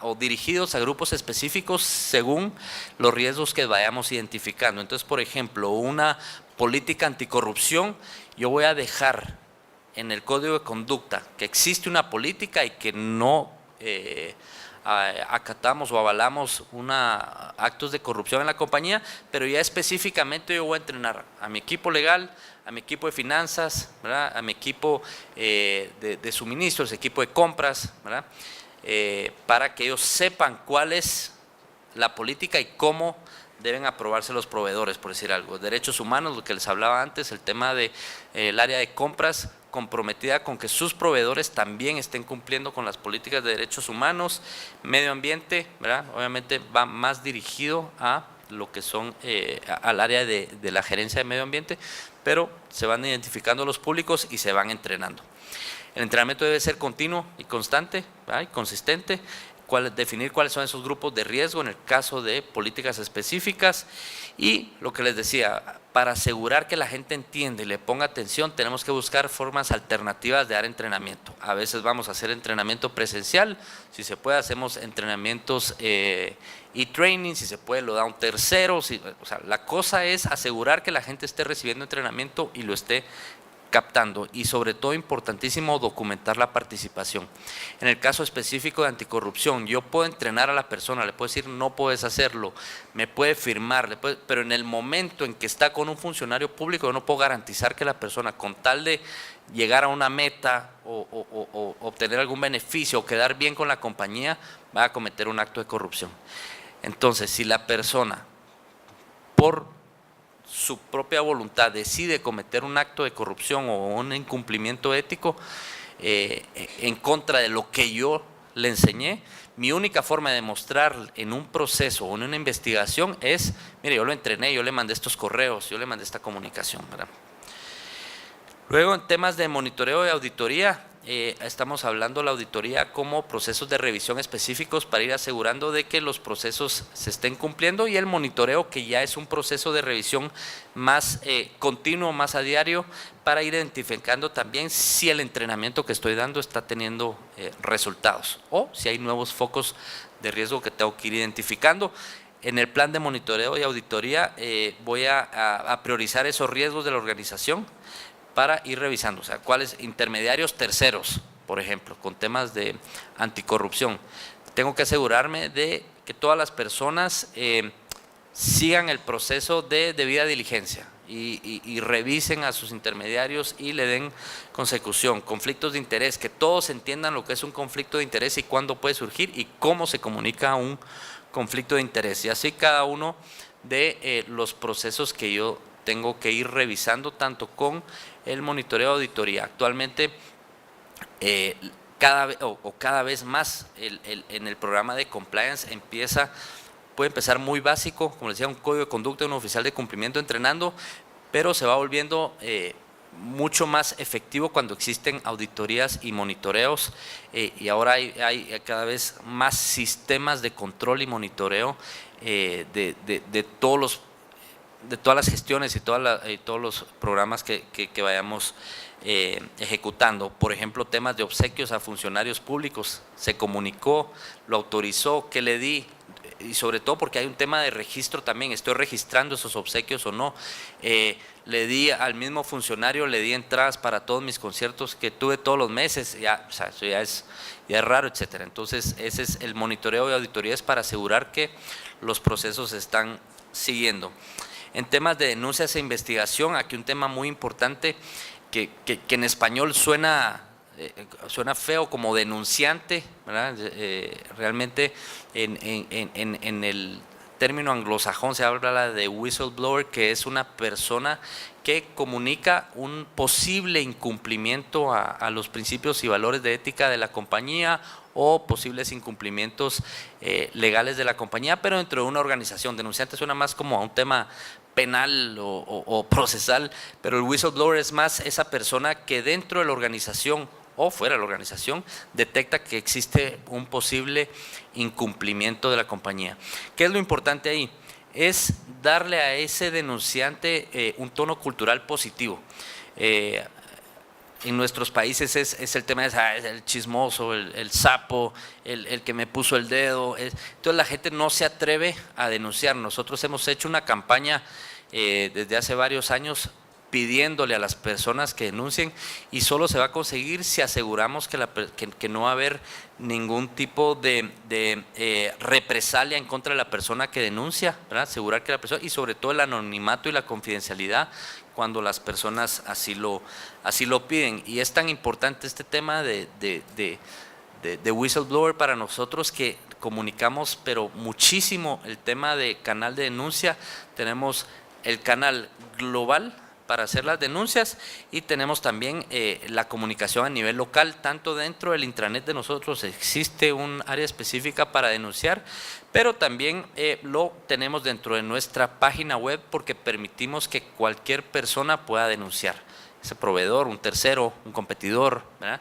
o dirigidos a grupos específicos según los riesgos que vayamos identificando. Entonces, por ejemplo, una política anticorrupción, yo voy a dejar en el código de conducta que existe una política y que no acatamos o avalamos actos de corrupción en la compañía, pero ya específicamente yo voy a entrenar a mi equipo legal, a mi equipo de finanzas, ¿verdad? A mi equipo de suministros, equipo de compras, ¿verdad? Para que ellos sepan cuál es la política y cómo deben aprobarse los proveedores, por decir algo. Derechos humanos, lo que les hablaba antes, el tema del área de compras, comprometida con que sus proveedores también estén cumpliendo con las políticas de derechos humanos. Medio ambiente, ¿verdad? Obviamente va más dirigido a lo que son al área de la gerencia de medio ambiente, pero se van identificando los públicos y se van entrenando. El entrenamiento debe ser continuo y constante, ¿verdad? Y consistente. Definir cuáles son esos grupos de riesgo en el caso de políticas específicas, y lo que les decía, para asegurar que la gente entienda y le ponga atención, tenemos que buscar formas alternativas de dar entrenamiento. A veces vamos a hacer entrenamiento presencial, si se puede hacemos entrenamientos e-training, si se puede lo da un tercero, o sea, la cosa es asegurar que la gente esté recibiendo entrenamiento y lo esté captando, y sobre todo importantísimo documentar la participación. En el caso específico de anticorrupción, yo puedo entrenar a la persona, le puedo decir no puedes hacerlo, me puede firmar, pero en el momento en que está con un funcionario público yo no puedo garantizar que la persona, con tal de llegar a una meta o obtener algún beneficio o quedar bien con la compañía, va a cometer un acto de corrupción. Entonces, si la persona por su propia voluntad decide cometer un acto de corrupción o un incumplimiento ético en contra de lo que yo le enseñé, mi única forma de demostrar en un proceso o en una investigación es, mire, yo lo entrené, yo le mandé estos correos, yo le mandé esta comunicación, ¿verdad? Luego, en temas de monitoreo y auditoría, estamos hablando de la auditoría como procesos de revisión específicos para ir asegurando de que los procesos se estén cumpliendo, y el monitoreo, que ya es un proceso de revisión más continuo, más a diario, para ir identificando también si el entrenamiento que estoy dando está teniendo resultados o si hay nuevos focos de riesgo que tengo que ir identificando. En el plan de monitoreo y auditoría voy a priorizar esos riesgos de la organización para ir revisando, o sea, cuáles intermediarios terceros, por ejemplo, con temas de anticorrupción. Tengo que asegurarme de que todas las personas sigan el proceso de debida diligencia y revisen a sus intermediarios y le den consecución. Conflictos de interés, que todos entiendan lo que es un conflicto de interés y cuándo puede surgir y cómo se comunica un conflicto de interés. Y así cada uno de los procesos que yo tengo que ir revisando, tanto con el monitoreo de auditoría. Actualmente, cada vez más en el programa de compliance puede empezar muy básico, como les decía, un código de conducta de un oficial de cumplimiento entrenando, pero se va volviendo mucho más efectivo cuando existen auditorías y monitoreos, y ahora hay cada vez más sistemas de control y monitoreo de todas las gestiones y todos los programas que vayamos ejecutando. Por ejemplo, temas de obsequios a funcionarios públicos, se comunicó, lo autorizó, ¿qué le di? Y sobre todo porque hay un tema de registro también, estoy registrando esos obsequios o no. Le di al mismo funcionario, le di entradas para todos mis conciertos que tuve todos los meses, ya, o sea, eso ya es raro, etcétera. Entonces, ese es el monitoreo y auditoría, es para asegurar que los procesos se están siguiendo. En temas de denuncias e investigación, aquí un tema muy importante que en español suena feo como denunciante, ¿verdad? Realmente en el término anglosajón se habla de whistleblower, que es una persona que comunica un posible incumplimiento a los principios y valores de ética de la compañía o posibles incumplimientos legales de la compañía, pero dentro de una organización. Denunciante suena más como a un tema penal o procesal, pero el whistleblower es más esa persona que dentro de la organización o fuera de la organización detecta que existe un posible incumplimiento de la compañía. ¿Qué es lo importante ahí? Es darle a ese denunciante un tono cultural positivo. En nuestros países es el tema de el chismoso, el sapo, el que me puso el dedo. Entonces la gente no se atreve a denunciar. Nosotros hemos hecho una campaña desde hace varios años pidiéndole a las personas que denuncien, y solo se va a conseguir si aseguramos que no va a haber ningún tipo de represalia en contra de la persona que denuncia, ¿verdad? Asegurar que la persona, y sobre todo el anonimato y la confidencialidad cuando las personas así lo piden. Y es tan importante este tema de whistleblower para nosotros, que comunicamos pero muchísimo el tema de canal de denuncia. Tenemos el canal global para hacer las denuncias y tenemos también la comunicación a nivel local. Tanto dentro del intranet de nosotros existe un área específica para denunciar, pero también lo tenemos dentro de nuestra página web, porque permitimos que cualquier persona pueda denunciar, ese proveedor, un tercero, un competidor, ¿verdad?,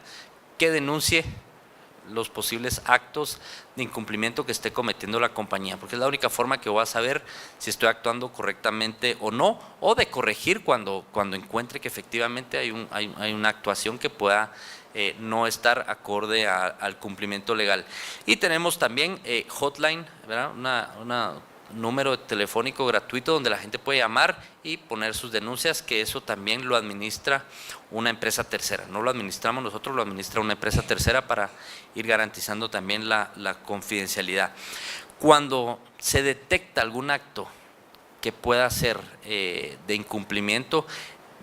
que denuncie los posibles actos de incumplimiento que esté cometiendo la compañía, porque es la única forma que voy a saber si estoy actuando correctamente o no, o de corregir cuando encuentre que efectivamente hay una actuación que pueda no estar acorde al cumplimiento legal. Y tenemos también hotline, ¿verdad?, una número telefónico gratuito donde la gente puede llamar y poner sus denuncias, que eso también lo administra una empresa tercera. No lo administramos nosotros, lo administra una empresa tercera para ir garantizando también la confidencialidad. Cuando se detecta algún acto que pueda ser de incumplimiento,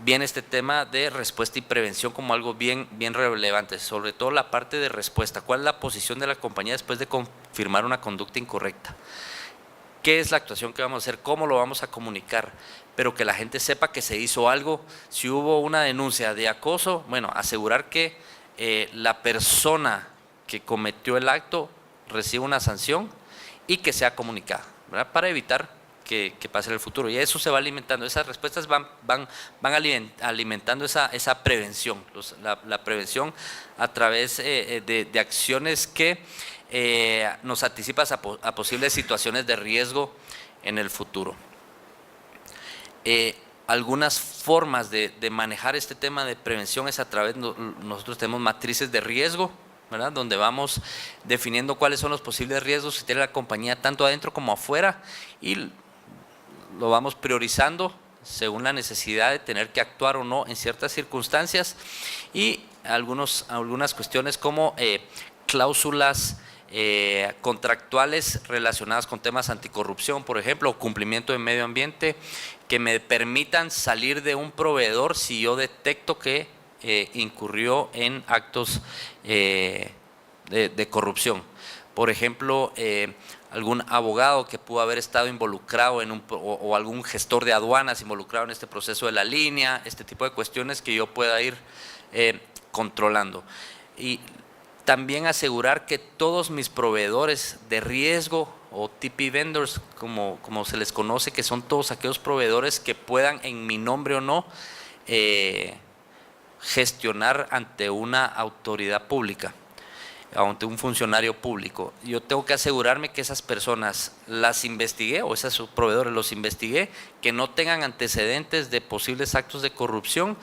viene este tema de respuesta y prevención como algo bien relevante, sobre todo la parte de respuesta. ¿Cuál es la posición de la compañía después de confirmar una conducta incorrecta? ¿Qué es la actuación que vamos a hacer? ¿Cómo lo vamos a comunicar? Pero que la gente sepa que se hizo algo. Si hubo una denuncia de acoso, bueno, asegurar que la persona que cometió el acto reciba una sanción y que sea comunicada, ¿verdad?, para evitar que pase en el futuro. Y eso se va alimentando, esas respuestas van alimentando esa prevención, la prevención a través de acciones que nos anticipan a posibles situaciones de riesgo en el futuro. Algunas formas de manejar este tema de prevención es a través, nosotros tenemos matrices de riesgo, ¿verdad? Donde vamos definiendo cuáles son los posibles riesgos que tiene la compañía tanto adentro como afuera y lo vamos priorizando según la necesidad de tener que actuar o no en ciertas circunstancias y algunas cuestiones como cláusulas contractuales relacionadas con temas anticorrupción, por ejemplo, o cumplimiento de medio ambiente, que me permitan salir de un proveedor si yo detecto que incurrió en actos de corrupción. Por ejemplo, algún abogado que pudo haber estado involucrado o algún gestor de aduanas involucrado en este proceso de la línea, este tipo de cuestiones que yo pueda ir controlando. Y también asegurar que todos mis proveedores de riesgo o TP vendors, como se les conoce, que son todos aquellos proveedores que puedan en mi nombre o no gestionar ante una autoridad pública, ante un funcionario público. Yo tengo que asegurarme que esas personas las investigué o esos proveedores los investigué, que no tengan antecedentes de posibles actos de corrupción,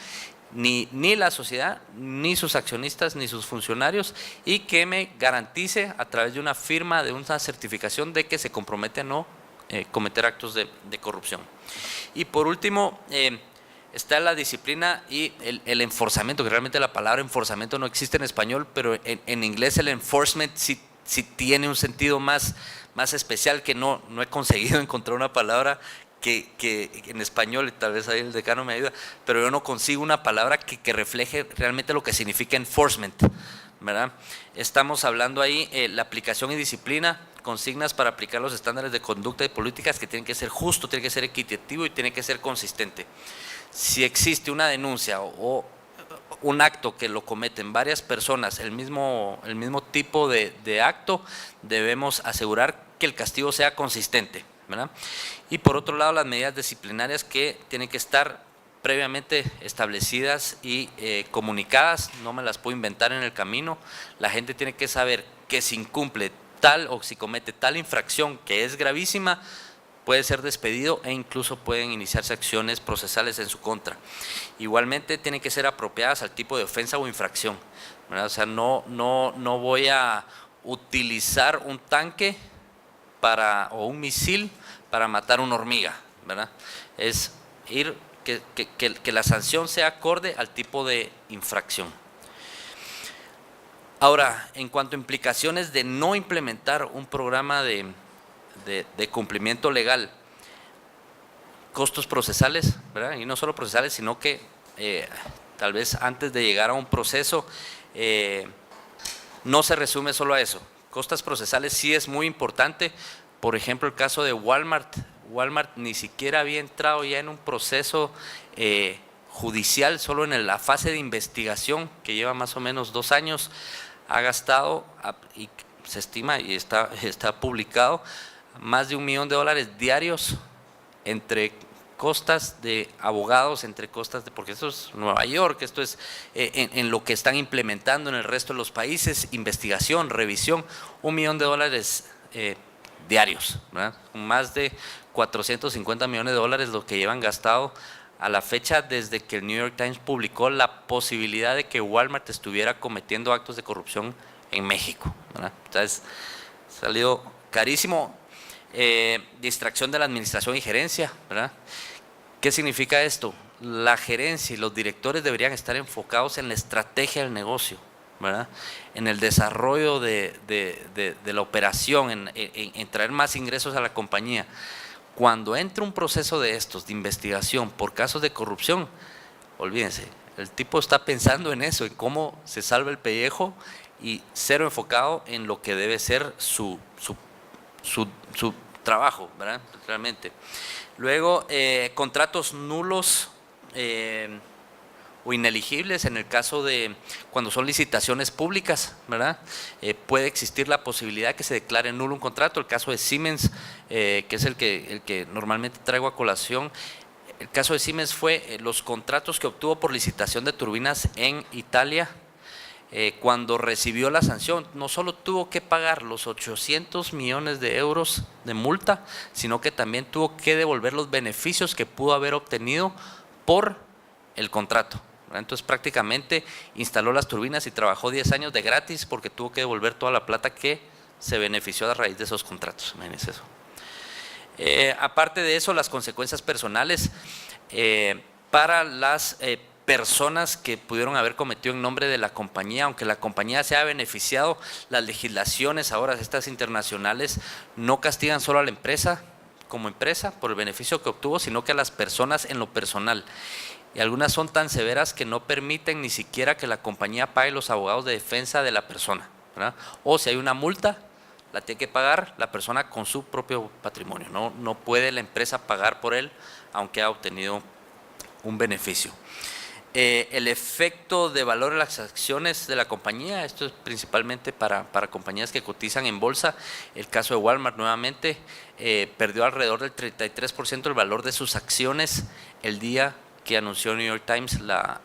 ni la sociedad, ni sus accionistas, ni sus funcionarios, y que me garantice a través de una firma, de una certificación de que se compromete a no cometer actos de corrupción. Y por último, está la disciplina y el enforzamiento, que realmente la palabra enforzamiento no existe en español, pero en inglés el enforcement sí tiene un sentido más especial, que no he conseguido encontrar una palabra que en español, y tal vez ahí el decano me ayuda, pero yo no consigo una palabra que refleje realmente lo que significa enforcement, ¿verdad? Estamos hablando ahí la aplicación y disciplina, consignas para aplicar los estándares de conducta y políticas que tienen que ser justo, tienen que ser equitativo y tienen que ser consistente. Si existe una denuncia o un acto que lo cometen varias personas, el mismo tipo de acto, debemos asegurar que el castigo sea consistente, ¿verdad? Y por otro lado, las medidas disciplinarias que tienen que estar previamente establecidas y comunicadas, no me las puedo inventar en el camino. La gente tiene que saber que si incumple tal o si comete tal infracción que es gravísima, puede ser despedido e incluso pueden iniciarse acciones procesales en su contra. Igualmente tienen que ser apropiadas al tipo de ofensa o infracción, ¿verdad? O sea, no voy a utilizar un tanque o un misil para matar una hormiga, ¿verdad? Es que la sanción sea acorde al tipo de infracción. Ahora, en cuanto a implicaciones de no implementar un programa de cumplimiento legal, costos procesales, ¿verdad? Y no solo procesales, sino que tal vez antes de llegar a un proceso no se resume solo a eso. Costas procesales sí es muy importante. Por ejemplo, el caso de Walmart. Walmart ni siquiera había entrado ya en un proceso judicial, solo en la fase de investigación, que lleva más o menos 2 años, ha gastado, y se estima y está publicado, más de $1 millón diarios entre costas de abogados, entre costas porque esto es Nueva York, esto es en lo que están implementando en el resto de los países, investigación, revisión, $1 millón diarios, ¿verdad? Más de $450 millones lo que llevan gastado a la fecha desde que el New York Times publicó la posibilidad de que Walmart estuviera cometiendo actos de corrupción en México, ¿verdad? Entonces, ha salido carísimo. Distracción de la administración y gerencia, ¿verdad? ¿Qué significa esto? La gerencia y los directores deberían estar enfocados en la estrategia del negocio, ¿verdad? En el desarrollo de la operación, en traer más ingresos a la compañía. Cuando entra un proceso de estos, de investigación por casos de corrupción, olvídense, el tipo está pensando en eso, en cómo se salva el pellejo, y cero enfocado en lo que debe ser su trabajo, ¿verdad? Realmente. Luego, contratos nulos o ineligibles en el caso de cuando son licitaciones públicas, ¿verdad? Puede existir la posibilidad de que se declare nulo un contrato. El caso de Siemens, que es el que normalmente traigo a colación, el caso de Siemens fue los contratos que obtuvo por licitación de turbinas en Italia. Cuando recibió la sanción, no solo tuvo que pagar los 800 millones de euros de multa, sino que también tuvo que devolver los beneficios que pudo haber obtenido por el contrato. Entonces prácticamente instaló las turbinas y trabajó 10 años de gratis porque tuvo que devolver toda la plata que se benefició a raíz de esos contratos. Imagínense eso. Aparte de eso, las consecuencias personales para las personas que pudieron haber cometido en nombre de la compañía, aunque la compañía se ha beneficiado, las legislaciones ahora estas internacionales no castigan solo a la empresa como empresa por el beneficio que obtuvo, sino que a las personas en lo personal. Y algunas son tan severas que no permiten ni siquiera que la compañía pague los abogados de defensa de la persona, ¿verdad? O si hay una multa, la tiene que pagar la persona con su propio patrimonio. No puede la empresa pagar por él, aunque ha obtenido un beneficio. El efecto de valor de las acciones de la compañía, esto es principalmente para compañías que cotizan en bolsa. El caso de Walmart nuevamente perdió alrededor del 33% el valor de sus acciones el día que anunció New York Times la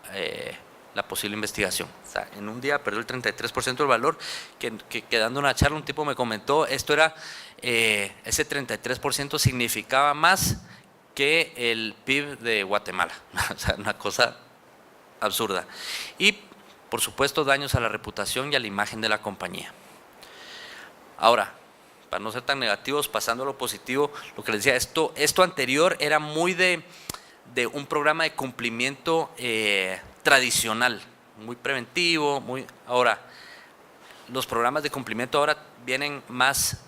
posible investigación. O sea, en un día perdió el 33% del valor, que dando una charla un tipo me comentó, esto era, ese 33% significaba más que el PIB de Guatemala. O sea, una cosa absurda. Y por supuesto daños a la reputación y a la imagen de la compañía. Ahora, para no ser tan negativos, pasando a lo positivo, lo que les decía, esto anterior era muy de un programa de cumplimiento tradicional, muy preventivo, ahora los programas de cumplimiento ahora vienen más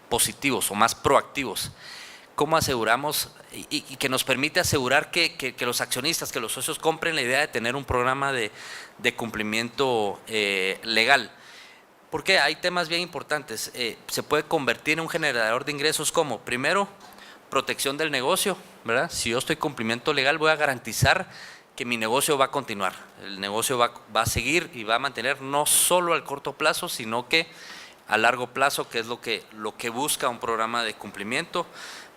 positivos o más proactivos. ¿Cómo aseguramos y que nos permite asegurar que los accionistas, que los socios compren la idea de tener un programa de cumplimiento legal? Porque hay temas bien importantes. Se puede convertir en un generador de ingresos como, primero, protección del negocio, ¿verdad? Si yo estoy en cumplimiento legal, voy a garantizar que mi negocio va a continuar. El negocio va a seguir y va a mantener no solo al corto plazo, sino que a largo plazo, que es lo que busca un programa de cumplimiento.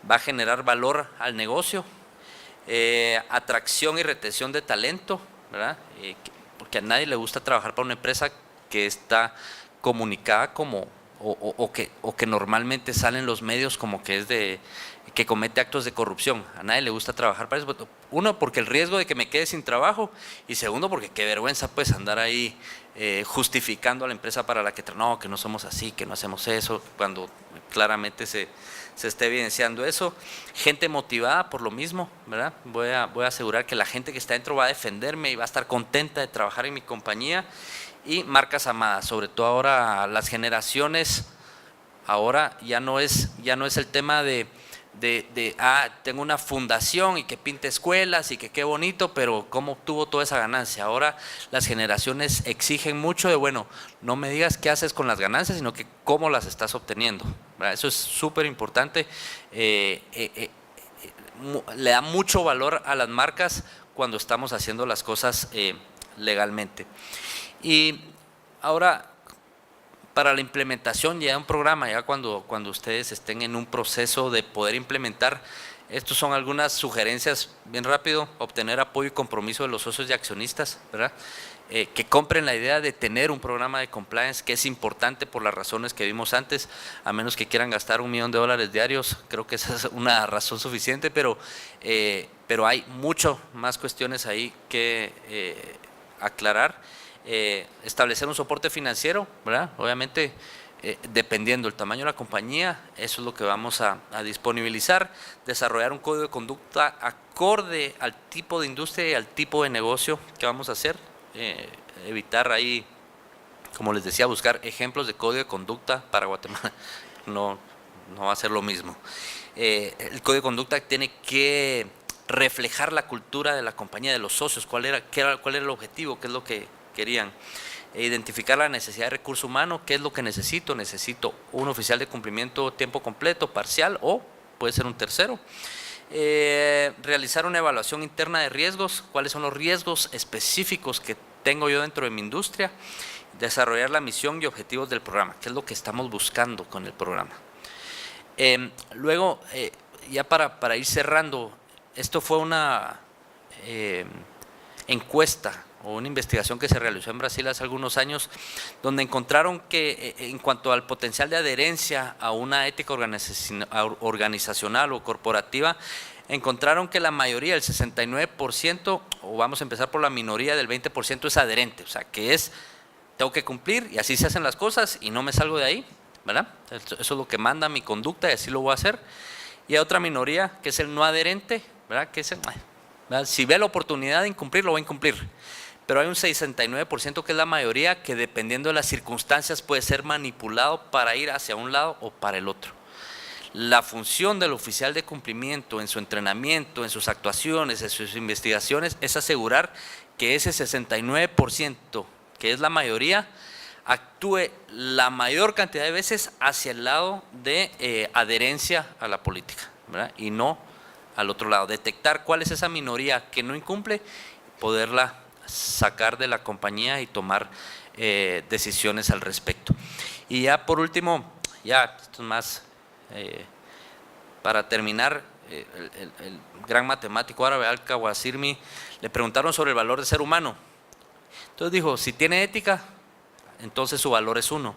Va a generar valor al negocio, atracción y retención de talento, ¿verdad? Porque a nadie le gusta trabajar para una empresa que está comunicada como o que normalmente salen los medios como que que comete actos de corrupción. A nadie le gusta trabajar para eso. Uno, porque el riesgo de que me quede sin trabajo, y segundo, porque qué vergüenza pues andar ahí justificando a la empresa para la que no, que no somos así, que no hacemos eso, cuando claramente se esté evidenciando eso. Gente motivada por lo mismo, ¿verdad? Voy a asegurar que la gente que está dentro va a defenderme y va a estar contenta de trabajar en mi compañía. Y marcas amadas, sobre todo ahora las generaciones, ahora ya no es el tema de tengo una fundación y que pinte escuelas y que qué bonito, pero ¿cómo obtuvo toda esa ganancia? Ahora las generaciones exigen mucho de, bueno, no me digas qué haces con las ganancias, sino que cómo las estás obteniendo, ¿verdad? Eso es súper importante. Le da mucho valor a las marcas cuando estamos haciendo las cosas legalmente. Y ahora, para la implementación ya de un programa, ya cuando ustedes estén en un proceso de poder implementar, estos son algunas sugerencias bien rápido: obtener apoyo y compromiso de los socios y accionistas, ¿verdad? Que compren la idea de tener un programa de compliance, que es importante por las razones que vimos antes, a menos que quieran gastar $1 millón diarios, creo que esa es una razón suficiente, pero hay mucho más cuestiones ahí que aclarar. Establecer un soporte financiero, ¿verdad? Obviamente, dependiendo del tamaño de la compañía, eso es lo que vamos a disponibilizar. Desarrollar un código de conducta acorde al tipo de industria y al tipo de negocio que vamos a hacer. Evitar ahí, como les decía, buscar ejemplos de código de conducta para Guatemala. No va a ser lo mismo. El código de conducta tiene que reflejar la cultura de la compañía, de los socios, cuál era el objetivo, qué es lo que querían. Identificar la necesidad de recurso humano, qué es lo que necesito un oficial de cumplimiento tiempo completo, parcial, o puede ser un tercero. realizar una evaluación interna de riesgos, cuáles son los riesgos específicos que tengo yo dentro de mi industria, desarrollar la misión y objetivos del programa, que es lo que estamos buscando con el programa. Luego, ya para ir cerrando, esto fue una encuesta o una investigación que se realizó en Brasil hace algunos años, donde encontraron que en cuanto al potencial de adherencia a una ética organizacional o corporativa, encontraron que la mayoría, el 69%, o vamos a empezar por la minoría del 20%, es adherente, o sea, que es, tengo que cumplir y así se hacen las cosas y no me salgo de ahí, ¿verdad? Eso es lo que manda mi conducta y así lo voy a hacer. Y hay otra minoría que es el no adherente, ¿verdad? Que es ¿verdad? Si ve la oportunidad de incumplir, lo va a incumplir. Pero hay un 69% que es la mayoría, que dependiendo de las circunstancias puede ser manipulado para ir hacia un lado o para el otro. La función del oficial de cumplimiento en su entrenamiento, en sus actuaciones, en sus investigaciones, es asegurar que ese 69%, que es la mayoría, actúe la mayor cantidad de veces hacia el lado de adherencia a la política, ¿verdad? Y no al otro lado. Detectar cuál es esa minoría que no incumple, poderla sacar de la compañía y tomar decisiones al respecto. Y ya por último, ya esto es más para terminar, el gran matemático árabe Al-Kawasirmi le preguntaron sobre el valor del ser humano. Entonces dijo, si tiene ética, entonces su valor es 1.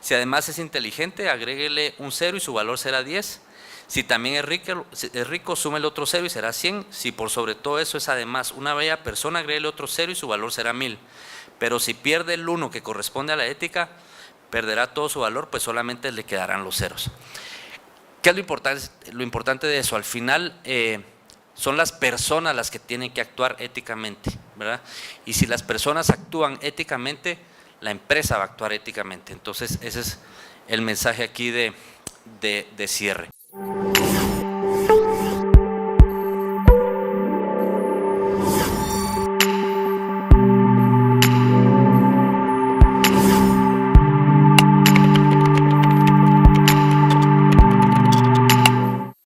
Si además es inteligente, agréguele un 0 y su valor será 10. Si también es rico, sume el otro 0 y será 100. Si por sobre todo eso es además una bella persona, agréguele otro 0 y su valor será 1000. Pero si pierde el 1 que corresponde a la ética, perderá todo su valor, pues solamente le quedarán los ceros. ¿Qué es lo importante de eso? Al final son las personas las que tienen que actuar éticamente, ¿verdad? Y si las personas actúan éticamente, la empresa va a actuar éticamente. Entonces ese es el mensaje aquí de cierre.